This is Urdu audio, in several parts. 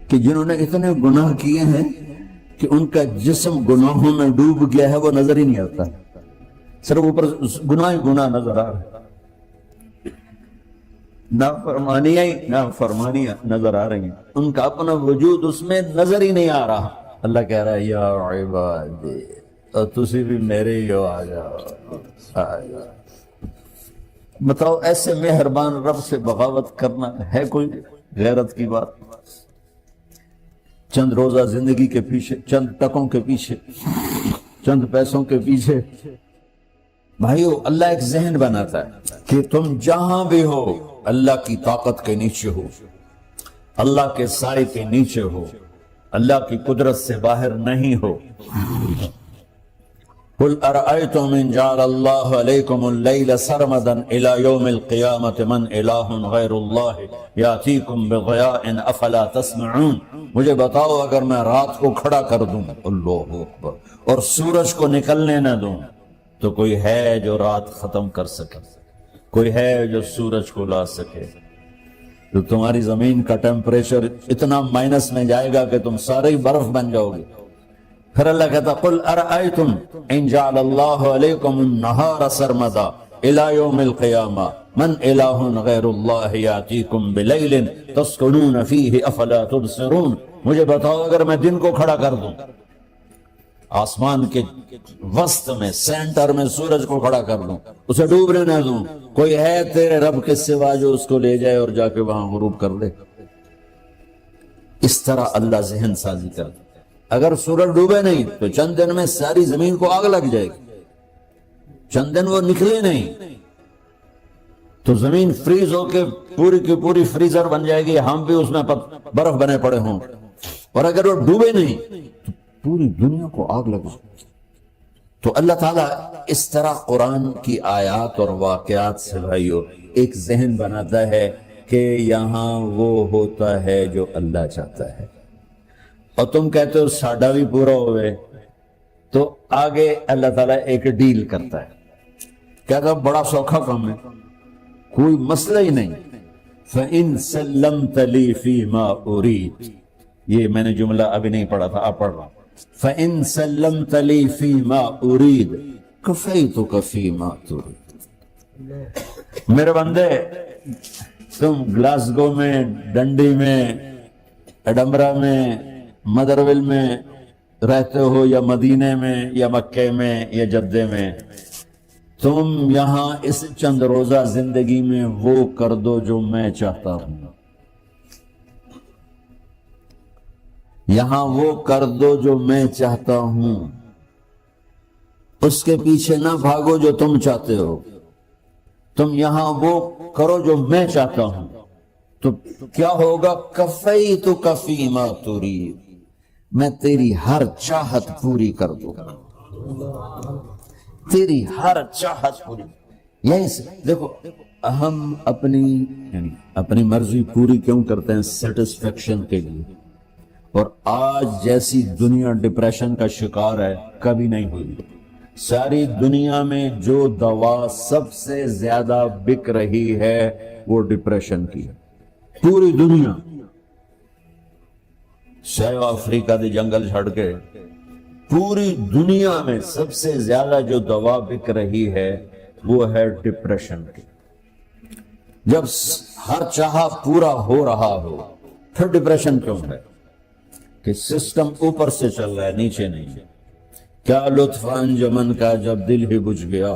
کہ جنہوں نے اتنے گناہ کیے ہیں کہ ان کا جسم گناہوں میں ڈوب گیا ہے، وہ نظر ہی نہیں آتا، صرف اوپر گناہ ہی گناہ نظر آ رہا ہے، نافرمانیاں نظر آ رہی ہیں، ان کا اپنا وجود اس میں نظر ہی نہیں آ رہا۔ اللہ کہہ رہا ہے یا عبادی، اور تسی بھی میرے ہی ہو، آ جاؤ۔ بتاؤ ایسے مہربان رب سے بغاوت کرنا ہے کوئی غیرت کی بات؟ چند روزہ زندگی کے پیچھے، چند ٹکوں کے پیچھے، چند پیسوں کے پیچھے، بھائیو اللہ ایک ذہن بناتا ہے کہ تم جہاں بھی ہو اللہ کی طاقت کے نیچے ہو، اللہ کے سائے کے نیچے ہو، اللہ کی قدرت سے باہر نہیں ہو۔ قل ارأيتم ان جعل الله عليكم الليل سرمدا الى يوم القيامة من اله غير الله ياتيكم بضياء افلا تسمعون۔ مجھے بتاؤ اگر میں رات کو کھڑا کر دوں، اللہ اکبر، اور سورج کو نکلنے نہ دوں، تو کوئی ہے جو رات ختم کر سکے؟ کوئی ہے جو سورج کو لا سکے؟ تو تمہاری زمین کا ٹیمپریچر اتنا مائنس میں جائے گا کہ تم سارے برف بن جاؤ گے۔ پھر اللہ کہتا قل ارأیتم ان جعل اللہ علیکم النہار سرمدا الى یوم القیامہ من الہ غیر اللہ یاتیکم بلیل تسکنون فیہ افلا تبصرون۔ مجھے بتاؤ اگر میں دن کو کھڑا کر دوں، آسمان کے وسط میں سینٹر میں سورج کو کھڑا کر دوں، اسے ڈوبنے نہ دوں، کوئی ہے تیرے رب کے سوا جو اس کو لے جائے اور جا کے وہاں غروب کر دے؟ اس طرح اللہ ذہن سازی کرتا۔ اگر سورج ڈوبے نہیں تو چند دن میں ساری زمین کو آگ لگ جائے گی، چند دن وہ نکلے نہیں تو زمین فریز ہو کے پوری کی پوری فریزر بن جائے گی، ہم بھی اس میں برف بنے پڑے ہوں۔ اور اگر وہ ڈوبے نہیں تو پوری دنیا کو آگ لگ جائے گی۔ تو اللہ تعالیٰ اس طرح قرآن کی آیات اور واقعات سے بھائیو ایک ذہن بناتا ہے کہ یہاں وہ ہوتا ہے جو اللہ چاہتا ہے، اور تم کہتے ہو ساڈا بھی پورا ہوئے، تو آگے اللہ تعالیٰ ایک ڈیل کرتا ہے، کہتا بڑا سوکھا کام ہے، کوئی مسئلہ ہی نہیں۔ فَإِن سَلَّمْتَ لِي فِي مَا أُرِيدُ، یہ میں نے جملہ ابھی نہیں پڑھا تھا، آپ پڑھ رہا ہوں۔ فَإِن سَلَّمْتَ لِي فِي مَا أُرِيدُ كَفَيْتُكَ فِي مَا تُرِيدُ۔ میرے بندے، تم گلاسگو میں، ڈنڈی میں، ایڈمبرا میں، مدرول میں رہتے ہو، یا مدینے میں، یا مکے میں، یا جدے میں، تم یہاں اس چند روزہ زندگی میں وہ کر دو جو میں چاہتا ہوں، یہاں وہ کر دو جو میں چاہتا ہوں، اس کے پیچھے نہ بھاگو جو تم چاہتے ہو، تم یہاں وہ کرو جو میں چاہتا ہوں، تو کیا ہوگا؟ کفیتک فی ما ترید، میں تیری ہر چاہت پوری کر دوں گا، تیری ہر چاہت پوری۔ یہی سے دیکھو، ہم اپنی مرضی پوری کیوں کرتے ہیں؟ سیٹسفیکشن کے لیے۔ اور آج جیسی دنیا ڈپریشن کا شکار ہے کبھی نہیں ہوئی۔ ساری دنیا میں جو دوا سب سے زیادہ بک رہی ہے وہ ڈپریشن کی ہے، پوری دنیا۔ ساؤتھ افریقہ دے جنگل چھڑ کے پوری دنیا میں سب سے زیادہ جو دوا بک رہی ہے وہ ہے ڈپریشن کی۔ جب ہر چاہا پورا ہو رہا ہو پھر ڈپریشن کیوں ہے؟ کہ سسٹم اوپر سے چل رہا ہے، نیچے نہیں۔ کیا لطف انجمن کا جب دل ہی بجھ گیا،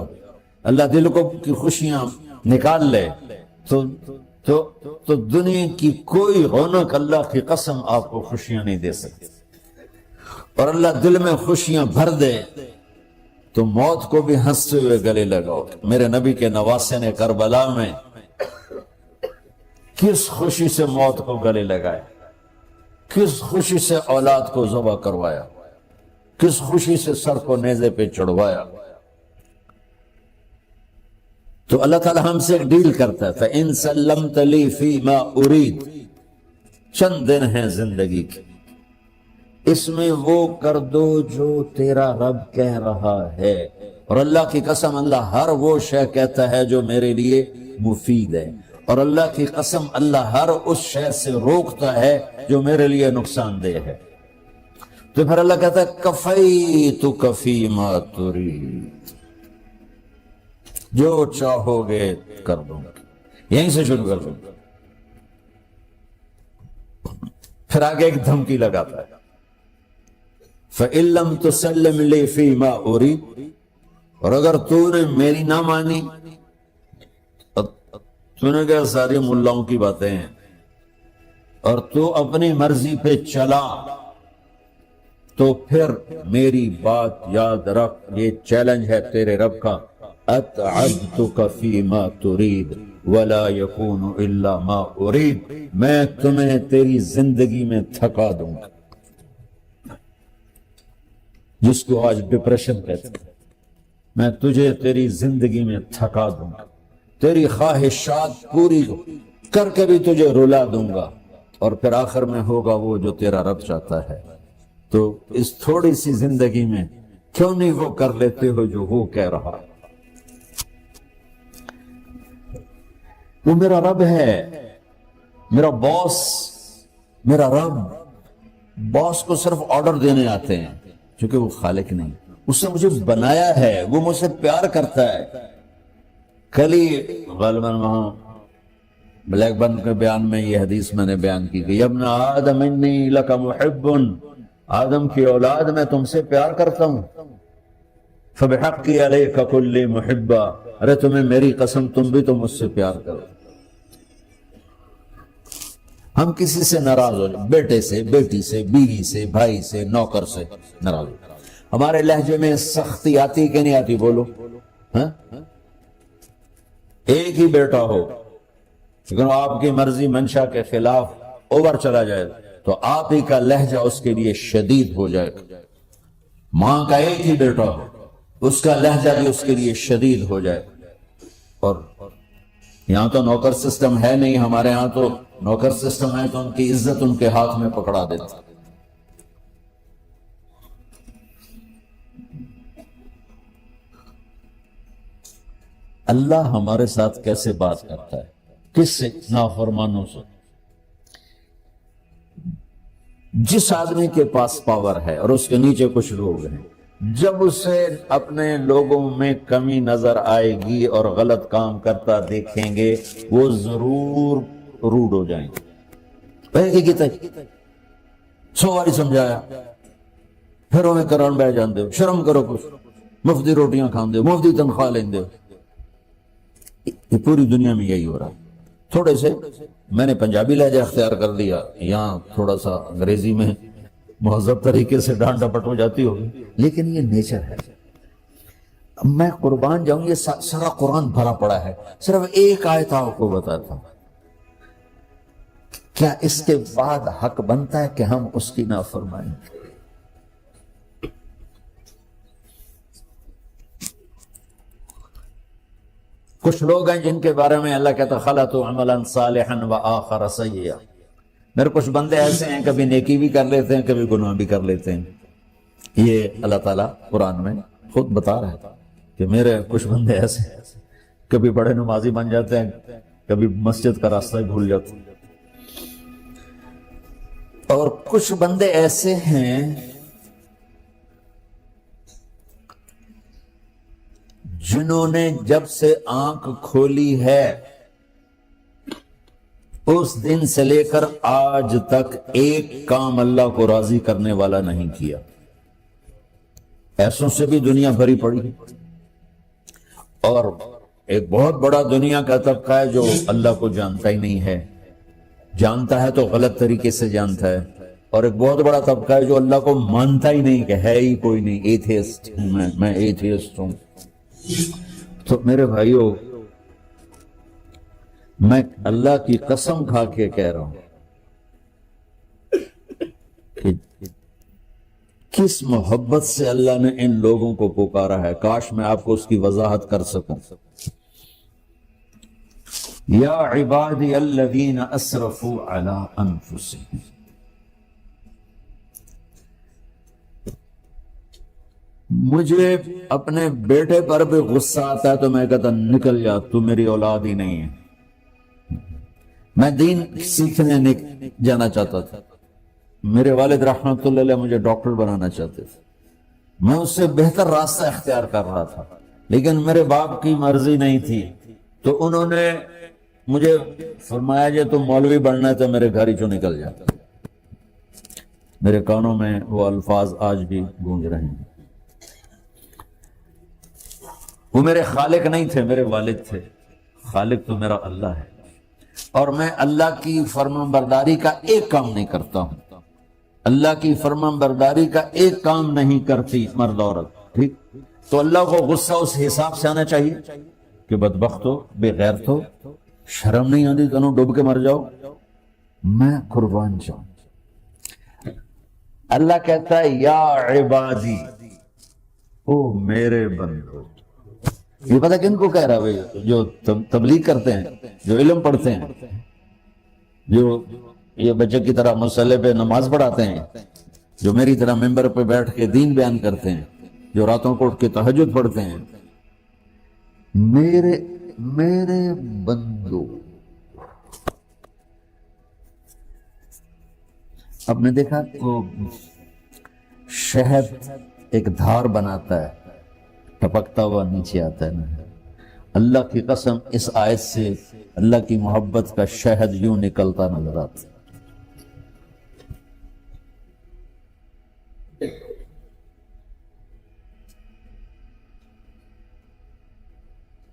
اللہ دل کو کی خوشیاں نکال لے تو دنیا کی کوئی رونق اللہ کی قسم آپ کو خوشیاں نہیں دے سکتی۔ اور اللہ دل میں خوشیاں بھر دے تو موت کو بھی ہنستے ہوئے گلے لگاؤ۔ میرے نبی کے نواسے نے کربلا میں کس خوشی سے موت کو گلے لگائے، کس خوشی سے اولاد کو ذبح کروایا، کس خوشی سے سر کو نیزے پہ چڑھوایا۔ تو اللہ تعالیٰ ہم سے ڈیل کرتا ہے، فَإِن سَلَّمْتَ لِي فِي مَا أُرِيدُ۔ چند دن ہیں زندگی کے، اس میں وہ کر دو جو تیرا رب کہہ رہا ہے۔ اور اللہ کی قسم، اللہ ہر وہ شے کہتا ہے جو میرے لیے مفید ہے، اور اللہ کی قسم اللہ ہر اس شے سے روکتا ہے جو میرے لیے نقصان دہ ہے۔ تو پھر اللہ کہتا ہے کفیتک فیما ترید، جو چاہو گے کر دوں گا، یہیں سے شروع کر دوں گا۔ پھر آگے ایک دھمکی لگاتا ہے فَإِن لَّمْ تُسَلِّمْ لِي فِي مَا أُرِيدُ، اور اگر تو نے میری نہ مانی، تو نے کہا ساری ملاؤں کی باتیں ہیں، اور تو اپنی مرضی پہ چلا، تو پھر میری بات یاد رکھ، یہ چیلنج ہے تیرے رب کا، أَتْعَبْتُكَ فِي مَا تُرِيدُ وَلَا يَكُونُ إِلَّا مَا أُرِيدُ، میں تمہیں تیری زندگی میں تھکا دوں گا، جس کو آج ڈپریشن کہتے ہیں، میں تجھے تیری زندگی میں تھکا دوں گا، تیری خواہشات پوری کر کے بھی تجھے رلا دوں گا، اور پھر آخر میں ہوگا وہ جو تیرا رب چاہتا ہے۔ تو اس تھوڑی سی زندگی میں کیوں نہیں وہ کر لیتے ہو جو وہ کہہ رہا ہے؟ وہ میرا رب ہے، میرا باس، میرا رب۔ باس کو صرف آرڈر دینے آتے ہیں، کیونکہ وہ خالق نہیں، اس نے مجھے بنایا ہے، وہ مجھ سے پیار کرتا ہے۔ کل ہی غالباً وہاں بلیک بن کے بیان میں یہ حدیث میں نے بیان کی کہ ابن آدم انی لک محب، آدم کی اولاد میں تم سے پیار کرتا ہوں، فبحقی علیک کل محبہ، ارے تمہیں میری قسم تم بھی تو مجھ سے پیار کرو۔ ہم کسی سے ناراض ہو جائیں، بیٹے سے، بیٹی سے، بیوی سے، بھائی سے، نوکر سے ناراض ہو، ہمارے لہجے میں سختی آتی کہ نہیں آتی؟ بولو ہاں؟ ایک ہی بیٹا ہو لیکن آپ کی مرضی منشا کے خلاف اوور چلا جائے تو آپ ہی کا لہجہ اس کے لیے شدید ہو جائے گا۔ ماں کا ایک ہی بیٹا ہو، اس کا لہجہ بھی اس کے لیے شدید ہو جائے گا۔ اور یہاں تو نوکر سسٹم ہے نہیں، ہمارے ہاں تو نوکر سسٹم ہے تو ان کی عزت ان کے ہاتھ میں پکڑا دیتا۔ اللہ ہمارے ساتھ کیسے بات کرتا ہے؟ کس سے؟ نافرمانوں سے۔ جس آدمی کے پاس پاور ہے اور اس کے نیچے کچھ لوگ ہیں، جب اسے اپنے لوگوں میں کمی نظر آئے گی اور غلط کام کرتا دیکھیں گے، وہ ضرور روڈ ہو جائیں گے۔ پہلے کی تھی 100 باری سمجھایا، پھر ہمیں کران بہ جان دے، شرم کرو، کچھ مفتی روٹیاں کھان دے، مفتی تنخواہ لیں دے۔ یہ پوری دنیا میں یہی ہو رہا ہے۔ تھوڑے سے میں نے پنجابی لہجہ اختیار کر لیا، یہاں تھوڑا سا انگریزی میں مہذب طریقے سے ڈانٹ ڈپٹ ہو جاتی ہوگی، لیکن یہ نیچر ہے۔ میں قربان جاؤں، یہ سارا قرآن بھرا پڑا ہے، صرف ایک آیت آپ کو بتاتا ہوں۔ کیا اس کے بعد حق بنتا ہے کہ ہم اس کی نافرمانی؟ کچھ لوگ ہیں جن کے بارے میں اللہ کہتا خلطوا عملا صالحا وآخر سیئا، میرے کچھ بندے ایسے ہیں کبھی نیکی بھی کر لیتے ہیں، کبھی گناہ بھی کر لیتے ہیں۔ یہ اللہ تعالیٰ قرآن میں خود بتا رہا ہے کہ میرے کچھ بندے ایسے ہیں، کبھی بڑے نمازی بن جاتے ہیں، کبھی مسجد کا راستہ ہی بھول جاتے ہیں، اور کچھ بندے ایسے ہیں جنہوں نے جب سے آنکھ کھولی ہے اس دن سے لے کر آج تک ایک کام اللہ کو راضی کرنے والا نہیں کیا۔ ایسوں سے بھی دنیا بھری پڑی، اور ایک بہت بڑا دنیا کا طبقہ ہے جو اللہ کو جانتا ہی نہیں ہے، جانتا ہے تو غلط طریقے سے جانتا ہے، اور ایک بہت بڑا طبقہ ہے جو اللہ کو مانتا ہی نہیں، کہ ہے ہی کوئی نہیں، ایتھیسٹ ہوں میں ایتھیسٹ ہوں۔ تو میرے بھائیوں، میں اللہ کی قسم کھا کے کہہ رہا ہوں کہ کس محبت سے اللہ نے ان لوگوں کو پکارا ہے، کاش میں آپ کو اس کی وضاحت کر سکوں۔ یا عبادی الذین اسرفوا علی انفسہم، مجھے اپنے بیٹے پر بھی غصہ آتا ہے تو میں کہتا نکل جا، تو میری اولاد ہی نہیں ہے، میں دین سیکھنے جانا چاہتا تھا، میرے والد رحمۃ اللہ علیہ مجھے ڈاکٹر بنانا چاہتے تھے، میں اس سے بہتر راستہ اختیار کر رہا تھا، لیکن میرے باپ کی مرضی نہیں تھی، تو انہوں نے مجھے فرمایا جی تو مولوی بننا ہے تو میرے گھر ہی چوں نکل جاتا۔ میرے کانوں میں وہ الفاظ آج بھی گونج رہے ہیں۔ وہ میرے خالق نہیں تھے، میرے والد تھے، خالق تو میرا اللہ ہے، اور میں اللہ کی فرمان برداری کا ایک کام نہیں کرتا ہوں، اللہ کی فرمان برداری کا ایک کام نہیں کرتی مرد عورت، ٹھیک؟ تو اللہ کو غصہ اس حساب سے آنا چاہیے کہ بدبخت ہو، بے غیرت ہو، شرم نہیں آتی تنوں ڈوب کے مر جاؤ، میں قربان جاؤں۔ اللہ کہتا ہے یا عبادی، او میرے بندو۔ یہ پتہ کن کو کہہ رہا ہے؟ جو تبلیغ کرتے ہیں، جو علم پڑھتے ہیں، جو یہ بچے کی طرح مسئلے پہ نماز پڑھاتے ہیں، جو میری طرح ممبر پہ بیٹھ کے دین بیان کرتے ہیں، جو راتوں کو اٹھ کے تہجد پڑھتے ہیں۔ میرے بندو، اب نے دیکھا وہ شہد ایک دھار بناتا ہے، ٹپکتا ہوا نیچے آتا ہے نا۔ اللہ کی قسم اس آیت سے اللہ کی محبت کا شہد یوں نکلتا نظر آتا۔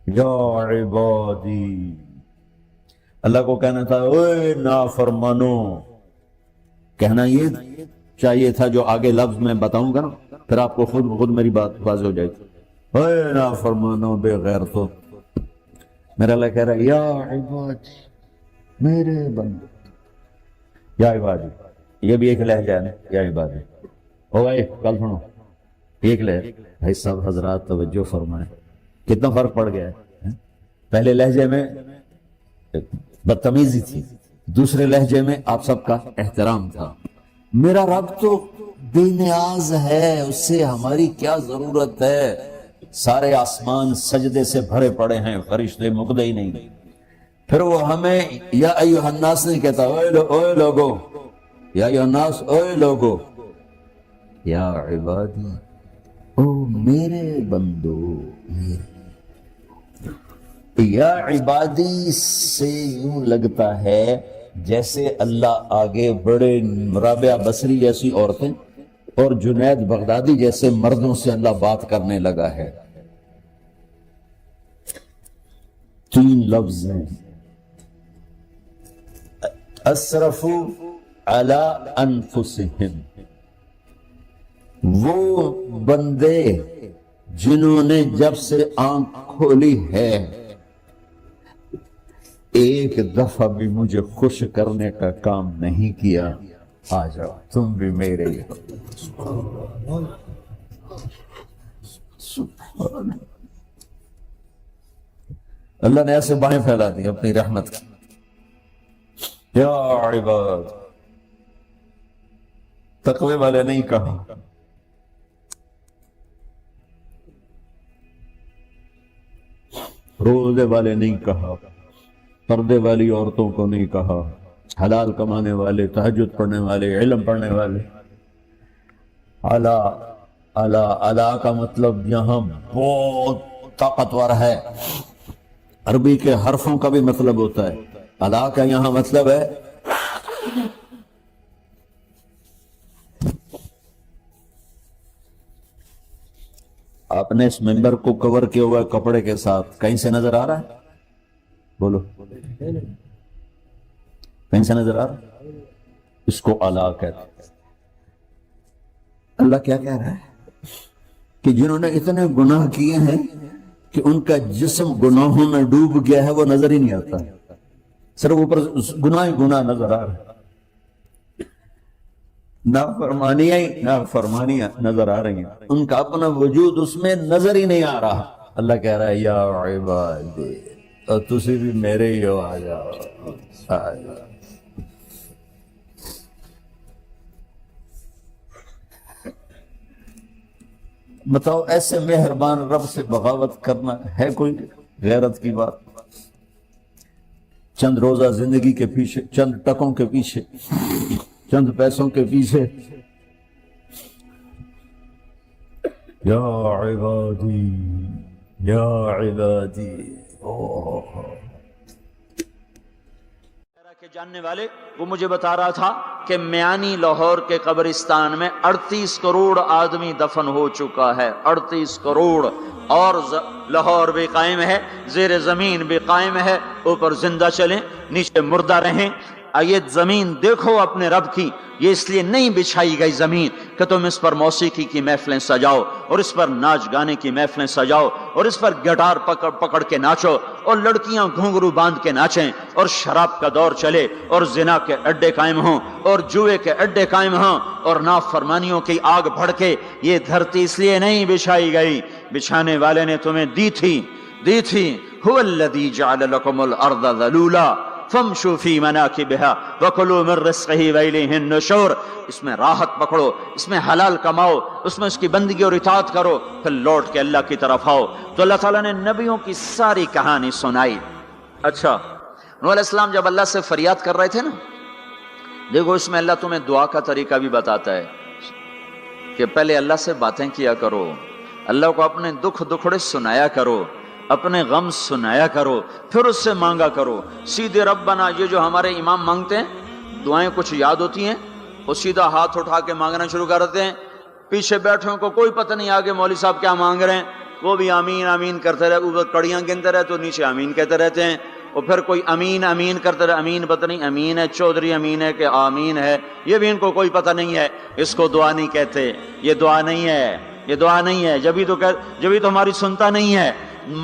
یا عبادی، اللہ کو کہنا تھا اوے نافرمانو، کہنا یہ چاہیے تھا جو آگے لفظ میں بتاؤں گا نا، پھر آپ کو خود میری بات واضح ہو جائے گی۔ اے نافرمانو، بے غیرتو، میرا اللہ کہہ رہا ہے یا عبادی، میرے بندے، یا عبادی، یہ بھی ایک لہجہ ہے نا، یا عبادی۔ او بھائی کل سنو، ایک لہجہ، بھائی صاحب حضرات توجہ فرمائیں، کتنا فرق پڑ گیا ہے۔ پہلے لہجے میں بدتمیزی تھی، دوسرے لہجے میں آپ سب کا احترام تھا۔ میرا رب تو بے نیاز ہے، اس سے ہماری کیا ضرورت ہے، سارے آسمان سجدے سے بھرے پڑے ہیں، فرشتے مقدے ہی نہیں۔ پھر وہ ہمیں یا ایھا الناس نہیں کہتا، اوے لوگو، یا ایھا الناس، اوے لوگو، یا عبادی، او میرے بندو، یا عبادی سے یوں لگتا ہے جیسے اللہ آگے بڑے رابعہ بصری جیسی عورتیں اور جنید بغدادی جیسے مردوں سے اللہ بات کرنے لگا ہے۔ تین لفظ ہیں، اسرفوا علی انفسہم، وہ بندے جنہوں نے جب سے آنکھ کھولی ہے ایک دفعہ بھی مجھے خوش کرنے کا کام نہیں کیا، آ جاؤ تم بھی میرے ہی ہو۔ اللہ نے ایسے بائیں پھیلا دی اپنی رحمت کی۔ یا عباد، تقوی والے نہیں کہا، روزے والے نہیں کہا، پردے والی عورتوں کو نہیں کہا، حلال کمانے والے، تہجد پڑھنے والے، علم پڑھنے والے۔ اعلیٰ کا مطلب یہاں بہت طاقتور ہے، عربی کے حرفوں کا بھی مطلب ہوتا ہے، اعلیٰ کا یہاں مطلب ہے آپ نے اس ممبر کو کور کیا ہوا کپڑے کے ساتھ، کہیں سے نظر آ رہا ہے؟ بولو، کہیں سے نظر آ رہا ہے؟ اس کو اعلیٰ کہتے ہیں۔ اللہ کیا کہہ رہا ہے کہ جنہوں نے اتنے گناہ کیے ہیں کہ ان کا جسم گناہوں میں ڈوب گیا ہے، وہ نظر ہی نہیں آتا، صرف اوپر گناہ ہی گناہ نظر آ رہا ہے، نافرمانیاں نظر آ رہی ہیں، ان کا اپنا وجود اس میں نظر ہی نہیں آ رہا۔ اللہ کہہ رہا ہے یا عبادی، اور تسی بھی میرے ہی ہو، آ جاؤ، آ جاؤ۔ بتاؤ ایسے مہربان رب سے بغاوت کرنا ہے کوئی غیرت کی بات؟ چند روزہ زندگی کے پیچھے، چند ٹکوں کے پیچھے، چند پیسوں کے پیچھے، یا عبادی یا عبادی کے جاننے والے وہ مجھے بتا رہا تھا کہ میانی لاہور کے قبرستان میں 38 کروڑ آدمی دفن ہو چکا ہے، 38 کروڑ، اور لاہور بھی قائم ہے، زیر زمین بھی قائم ہے، اوپر زندہ چلیں نیچے مردہ رہیں۔ یہ زمین دیکھو اپنے رب کی، یہ اس لیے نہیں بچھائی گئی زمین کہ تم اس پر موسیقی کی محفلیں سجاؤ اور اس پر ناچ گانے کی محفلیں سجاؤ اور اس پر گٹار پکڑ پکڑ کے ناچو اور لڑکیاں گھنگرو باندھ کے ناچیں اور شراب کا دور چلے اور زنا کے اڈے قائم ہوں اور جوئے کے اڈے قائم ہوں اور نافرمانیوں کی آگ بھڑکے۔ یہ دھرتی اس لیے نہیں بچھائی گئی، بچھانے والے نے تمہیں دی تھی۔ هو الذی جعل لکم الارض ذلولا فامشوا فی مناکبہا وکلوا من رزقہ والیہ النشور۔ اس میں راحت پکڑو، اس میں حلال کماؤ، اس میں اس کی بندگی اور اطاعت کرو، پھر لوٹ کے اللہ کی طرف آؤ۔ تو اللہ تعالیٰ نے نبیوں کی ساری کہانی سنائی۔ اچھا، نوح علیہ السلام جب اللہ سے فریاد کر رہے تھے نا، دیکھو اس میں اللہ تمہیں دعا کا طریقہ بھی بتاتا ہے کہ پہلے اللہ سے باتیں کیا کرو، اللہ کو اپنے دکھ دکھڑے سنایا کرو، اپنے غم سنایا کرو، پھر اس سے مانگا کرو۔ سیدھے ربنا یہ جو ہمارے امام مانگتے ہیں، دعائیں کچھ یاد ہوتی ہیں، وہ سیدھا ہاتھ اٹھا کے مانگنا شروع کرتے ہیں، پیچھے بیٹھوں کو کوئی پتہ نہیں آگے مولوی صاحب کیا مانگ رہے ہیں، وہ بھی آمین آمین کرتے رہے، اوپر کڑیاں گنتے رہے تو نیچے آمین کہتے رہتے ہیں، اور پھر کوئی امین امین کرتے رہے، امین پتہ نہیں امین ہے چودھری امین ہے کہ آمین ہے، یہ بھی ان کو کوئی پتہ نہیں ہے، اس کو دعا نہیں کہتے، یہ دعا نہیں ہے، یہ دعا نہیں ہے، جبھی تو ہماری سنتا نہیں ہے۔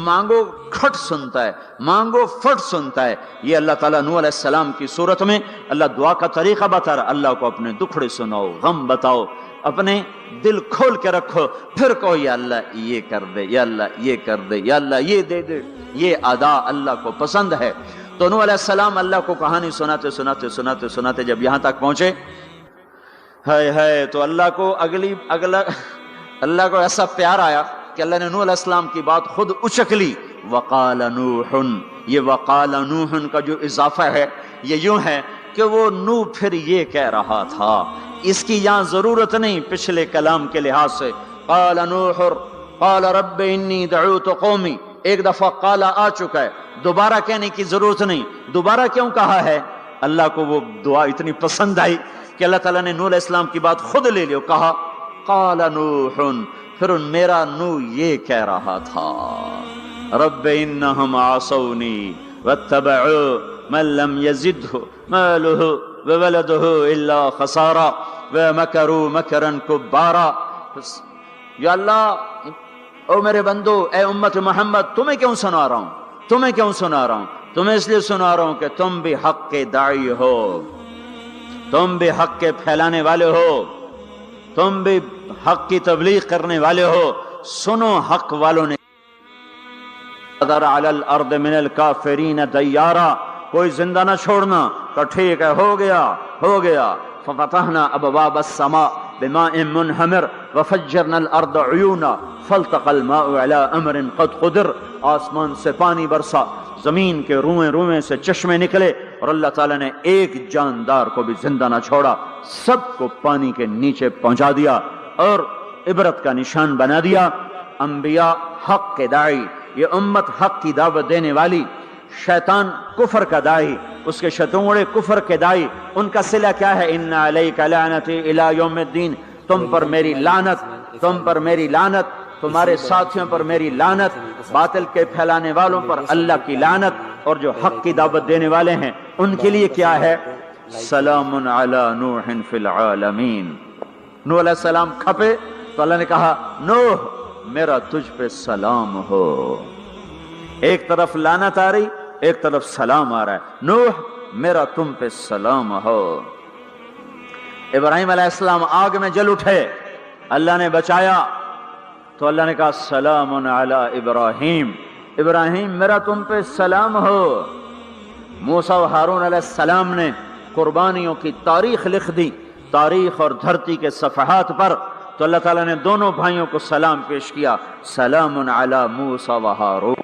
مانگو کھٹ سنتا ہے، مانگو فٹ سنتا ہے۔ یہ اللہ تعالیٰ نوح علیہ السلام کی صورت میں اللہ دعا کا طریقہ بتا رہا، اللہ کو اپنے دکھڑے سناؤ، غم بتاؤ، اپنے دل کھول کے رکھو، پھر کہو یا اللہ یہ کر دے، یا اللہ یہ کر دے، یا اللہ یہ دے دے۔ یہ ادا اللہ کو پسند ہے۔ تو نوح علیہ السلام اللہ کو کہانی سناتے سناتے سناتے سناتے جب یہاں تک پہنچے، ہے تو اللہ کو اللہ کو ایسا پیار آیا کہ اللہ نے نوح علیہ السلام کی بات خود اچک لی۔ وقال نوح، یہ وقال نوح کا جو اضافہ ہے یہ یوں ہے کہ وہ نوح پھر یہ کہہ رہا تھا، اس کی یہاں ضرورت نہیں پچھلے کلام کے لحاظ سے۔ قال نوح قال رب انی دعوت قومی، ایک دفعہ قال آ چکا ہے، دوبارہ کہنے کی ضرورت نہیں۔ دوبارہ کیوں کہا ہے؟ اللہ کو وہ دعا اتنی پسند آئی کہ اللہ تعالیٰ نے نوح علیہ السلام کی بات خود لے لی، کہا قال نوح، پھر میرا نوح یہ کہہ رہا تھا، رب انہم عصونی واتبعوا من لم یزدہ مالہ وولدہ الا خسارا ومکروا مکرا کبارا۔ یا اللہ، او میرے بندو، اے امت محمد، تمہیں کیوں سنا رہا ہوں؟ تمہیں کیوں سنا رہا ہوں؟ تمہیں اس لیے سنا رہا ہوں کہ تم بھی حق کے داعی ہو، تم بھی حق کے پھیلانے والے ہو، تم بھی حق کی تبلیغ کرنے والے ہو۔ سنو حق والوں نے قدر علی الارض من الکافرین دیارا، کوئی زندہ نہ چھوڑنا۔ تو ٹھیک ہے، ہو گیا۔ ففتحنا ابواب السماء بماء منہمر وفجرنا الارض عیونا فالتقى الماء على امر قد قدر، آسمان سے پانی برسا، زمین کے روئیں روئیں سے چشمے نکلے، اور اللہ تعالیٰ نے ایک جاندار کو بھی زندہ نہ چھوڑا، سب کو پانی کے نیچے پہنچا دیا اور عبرت کا نشان بنا دیا۔ انبیاء حق کے داعی، یہ امت حق کی دعوت دینے والی، شیطان کفر کا داعی، اس کے شتونڑے کفر کے داعی، ان کا صلہ کیا ہے؟ ان علیک لعنتی الی یوم الدین، تم پر میری لعنت، تم پر میری لعنت، تمہارے ساتھیوں پر میری لعنت، باطل کے پھیلانے والوں پر اللہ کی لعنت، اور جو حق کی دعوت دینے والے ہیں ان کے لیے کیا ہے؟ سلام علی نوح فی العالمین۔ نوح علیہ السلام کھپے تو اللہ نے کہا، نوح میرا تجھ پہ سلام ہو۔ ایک طرف لعنت آ رہی، ایک طرف سلام آ رہا ہے، نوح میرا تم پہ سلام ہو۔ ابراہیم علیہ السلام آگ میں جل اٹھے، اللہ نے بچایا تو اللہ نے کہا سلام علی ابراہیم، ابراہیم میرا تم پہ سلام ہو۔ موسیٰ و ہارون علیہ السلام نے قربانیوں کی تاریخ لکھ دی، تاریخ اور دھرتی کے صفحات پر، تو اللہ تعالیٰ نے دونوں بھائیوں کو سلام پیش کیا، سلام علی موسیٰ و ہارون۔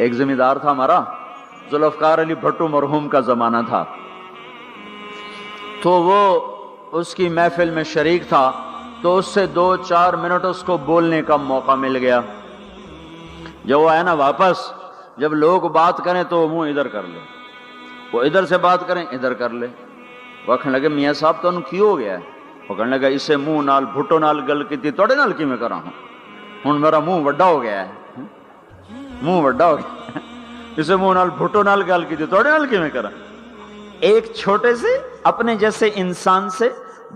ایک ذمہ دار تھا ہمارا، ذوالفقار علی بھٹو مرحوم کا زمانہ تھا، تو وہ اس کی محفل میں شریک تھا، تو اس سے 2-4 منٹ اس کو بولنے کا موقع مل گیا۔ جب وہ آیا نا واپس، جب لوگ بات کریں تو وہ منہ ادھر کر لے، وہ ادھر سے بات کریں ادھر کر لے۔ وہ کہنے لگے میاں صاحب تو انہوں کی ہو گیا ہے؟ وہ کہنے لگا اسے منہ نال بھٹو نال گل کی توڑے نال کی میں کرا ہوں میرا منہ وڈا ہو گیا ہے، منہ وڈا ہو گیا، اسے منہ نال بھٹو نال گل کی توڑے نال کی میں کرا۔ ایک چھوٹے سے اپنے جیسے انسان سے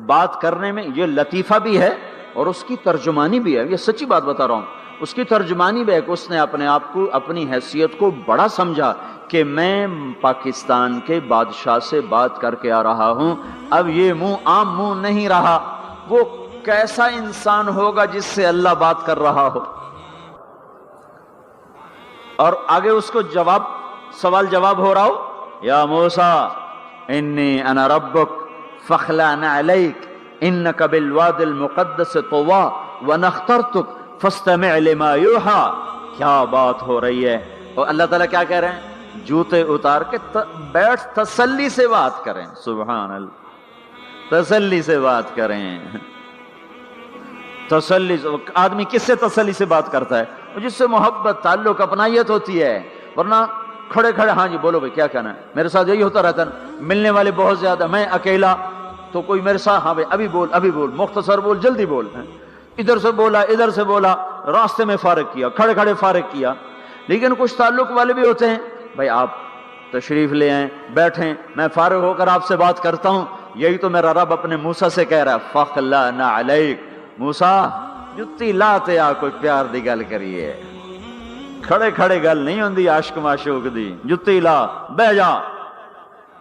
بات کرنے میں یہ لطیفہ بھی ہے اور اس کی ترجمانی بھی ہے، یہ سچی بات بتا رہا ہوں، اس کی ترجمانی بھی ہے کہ اس نے اپنے آپ کو، اپنی حیثیت کو بڑا سمجھا کہ میں پاکستان کے بادشاہ سے بات کر کے آ رہا ہوں، اب یہ منہ عام منہ نہیں رہا۔ وہ کیسا انسان ہوگا جس سے اللہ بات کر رہا ہو؟ اور آگے اس کو جواب، سوال جواب ہو رہا ہو، یا موسیٰ انی انا ربک فاخلع نعلیک انک بالواد المقدس طوی وانا اخترتک فاستمع لما یوحی۔ کیا بات ہو رہی ہے؟ اور اللہ تعالیٰ کیا کہہ رہے ہیں؟ جوتے اتار کے بیٹھ، تسلی سے بات کریں، سبحان اللہ، تسلی سے بات کریں۔ تسلی سے آدمی کس سے تسلی سے بات کرتا ہے؟ جس سے محبت، تعلق، اپنائیت ہوتی ہے، ورنہ کھڑے کھڑے ہاں جی بولو بھائی کیا کہنا ہے۔ میرے ساتھ یہی ہوتا رہتا ہے، ملنے والے بہت زیادہ، میں اکیلا، تو کوئی میرے ساتھ ہاں بھائی ابھی بول ابھی بول، مختصر بول، جلدی بول، ادھر سے بولا ادھر سے بولا، راستے میں فارغ کیا، کھڑے کھڑے فارغ کیا۔ لیکن کچھ تعلق والے بھی ہوتے ہیں، بھائی آپ تشریف لے آئیں، بیٹھیں، میں فارغ ہو کر آپ سے بات کرتا ہوں۔ یہی تو میرا رب اپنے موسیٰ سے کہہ رہا ہے، فاخلع نعلیک، موسیٰ جتی لاتے آ کوئی پیار دی گل کریے، کھڑے کھڑے گل نہیں ہوندی عاشق معشوق دی، جتی لا بہ جا۔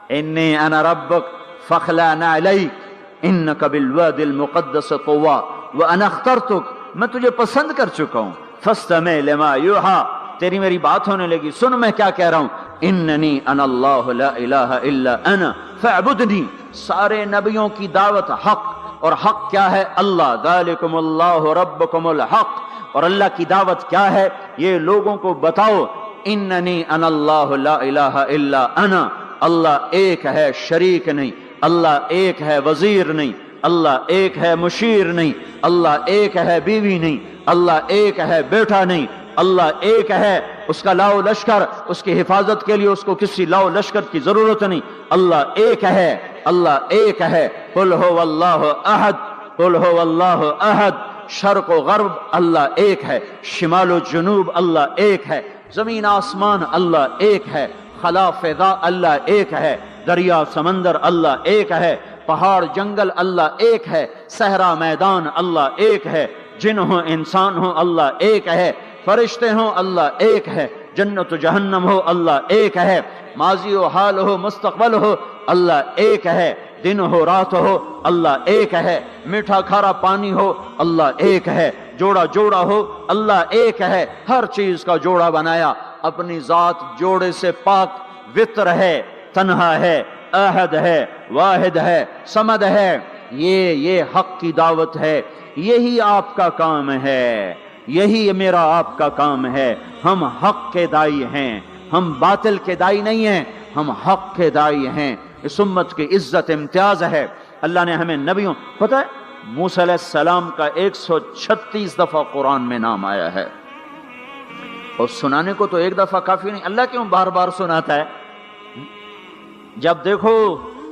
انی انا ربک فاخلع نعلیک انک بالواد المقدس طوی وانا اخترتک، میں تجھے پسند کر چکا ہوں، فاستمع لما یوحی، تیری میری بات ہونے لگی، سن میں کیا کہہ رہا ہوں۔ اننی انا اللہ لا الہ الا انا فاعبدنی، سارے نبیوں کی دعوت حق، اور حق کیا ہے؟ اللہ، ذالکم اللہ ربکم الحق، اور اللہ کی دعوت کیا ہے؟ یہ لوگوں کو بتاؤ، اننی انا اللہ لا الہ الا انا، اللہ ایک ہے، شریک نہیں، اللہ ایک ہے، وزیر نہیں، اللہ ایک ہے، مشیر نہیں، اللہ ایک ہے، بیوی نہیں، اللہ ایک ہے، بیٹا نہیں، اللہ ایک ہے، اس کا لاؤ لشکر، اس کی حفاظت کے لیے اس کو کسی لاؤ لشکر کی ضرورت نہیں، اللہ ایک ہے، اللہ ایک ہے۔ قل هو اللہ احد، قل هو اللہ احد، شرق و غرب اللہ ایک ہے، شمال و جنوب اللہ ایک ہے، زمین آسمان اللہ ایک ہے، خلا فضا اللہ ایک ہے، دریا سمندر اللہ ایک ہے، پہاڑ جنگل اللہ ایک ہے، صحرا میدان اللہ ایک ہے، جن ہوں انسان ہوں اللہ ایک ہے، فرشتے ہوں اللہ ایک ہے، جنت و جہنم ہو اللہ ایک ہے، ماضی و حال ہو مستقبل ہو اللہ ایک ہے، دن ہو رات ہو اللہ ایک ہے، میٹھا کھارا پانی ہو اللہ ایک ہے، جوڑا جوڑا ہو اللہ ایک ہے، ہر چیز کا جوڑا بنایا، اپنی ذات جوڑے سے پاک، وطر ہے، تنہا ہے، احد ہے، واحد ہے، صمد ہے۔ یہ حق کی دعوت ہے، یہی آپ کا کام ہے، یہی میرا آپ کا کام ہے۔ ہم حق کے دائی ہیں، ہم باطل کے دائی نہیں ہیں، ہم حق کے دائی ہیں۔ اس امت کی عزت امتیاز ہے، اللہ نے ہمیں نبیوں، پتہ ہے موسیٰ علیہ السلام کا 136 دفعہ قرآن میں نام آیا ہے، اور سنانے کو تو ایک دفعہ کافی نہیں، اللہ کیوں بار بار سناتا ہے؟ جب دیکھو،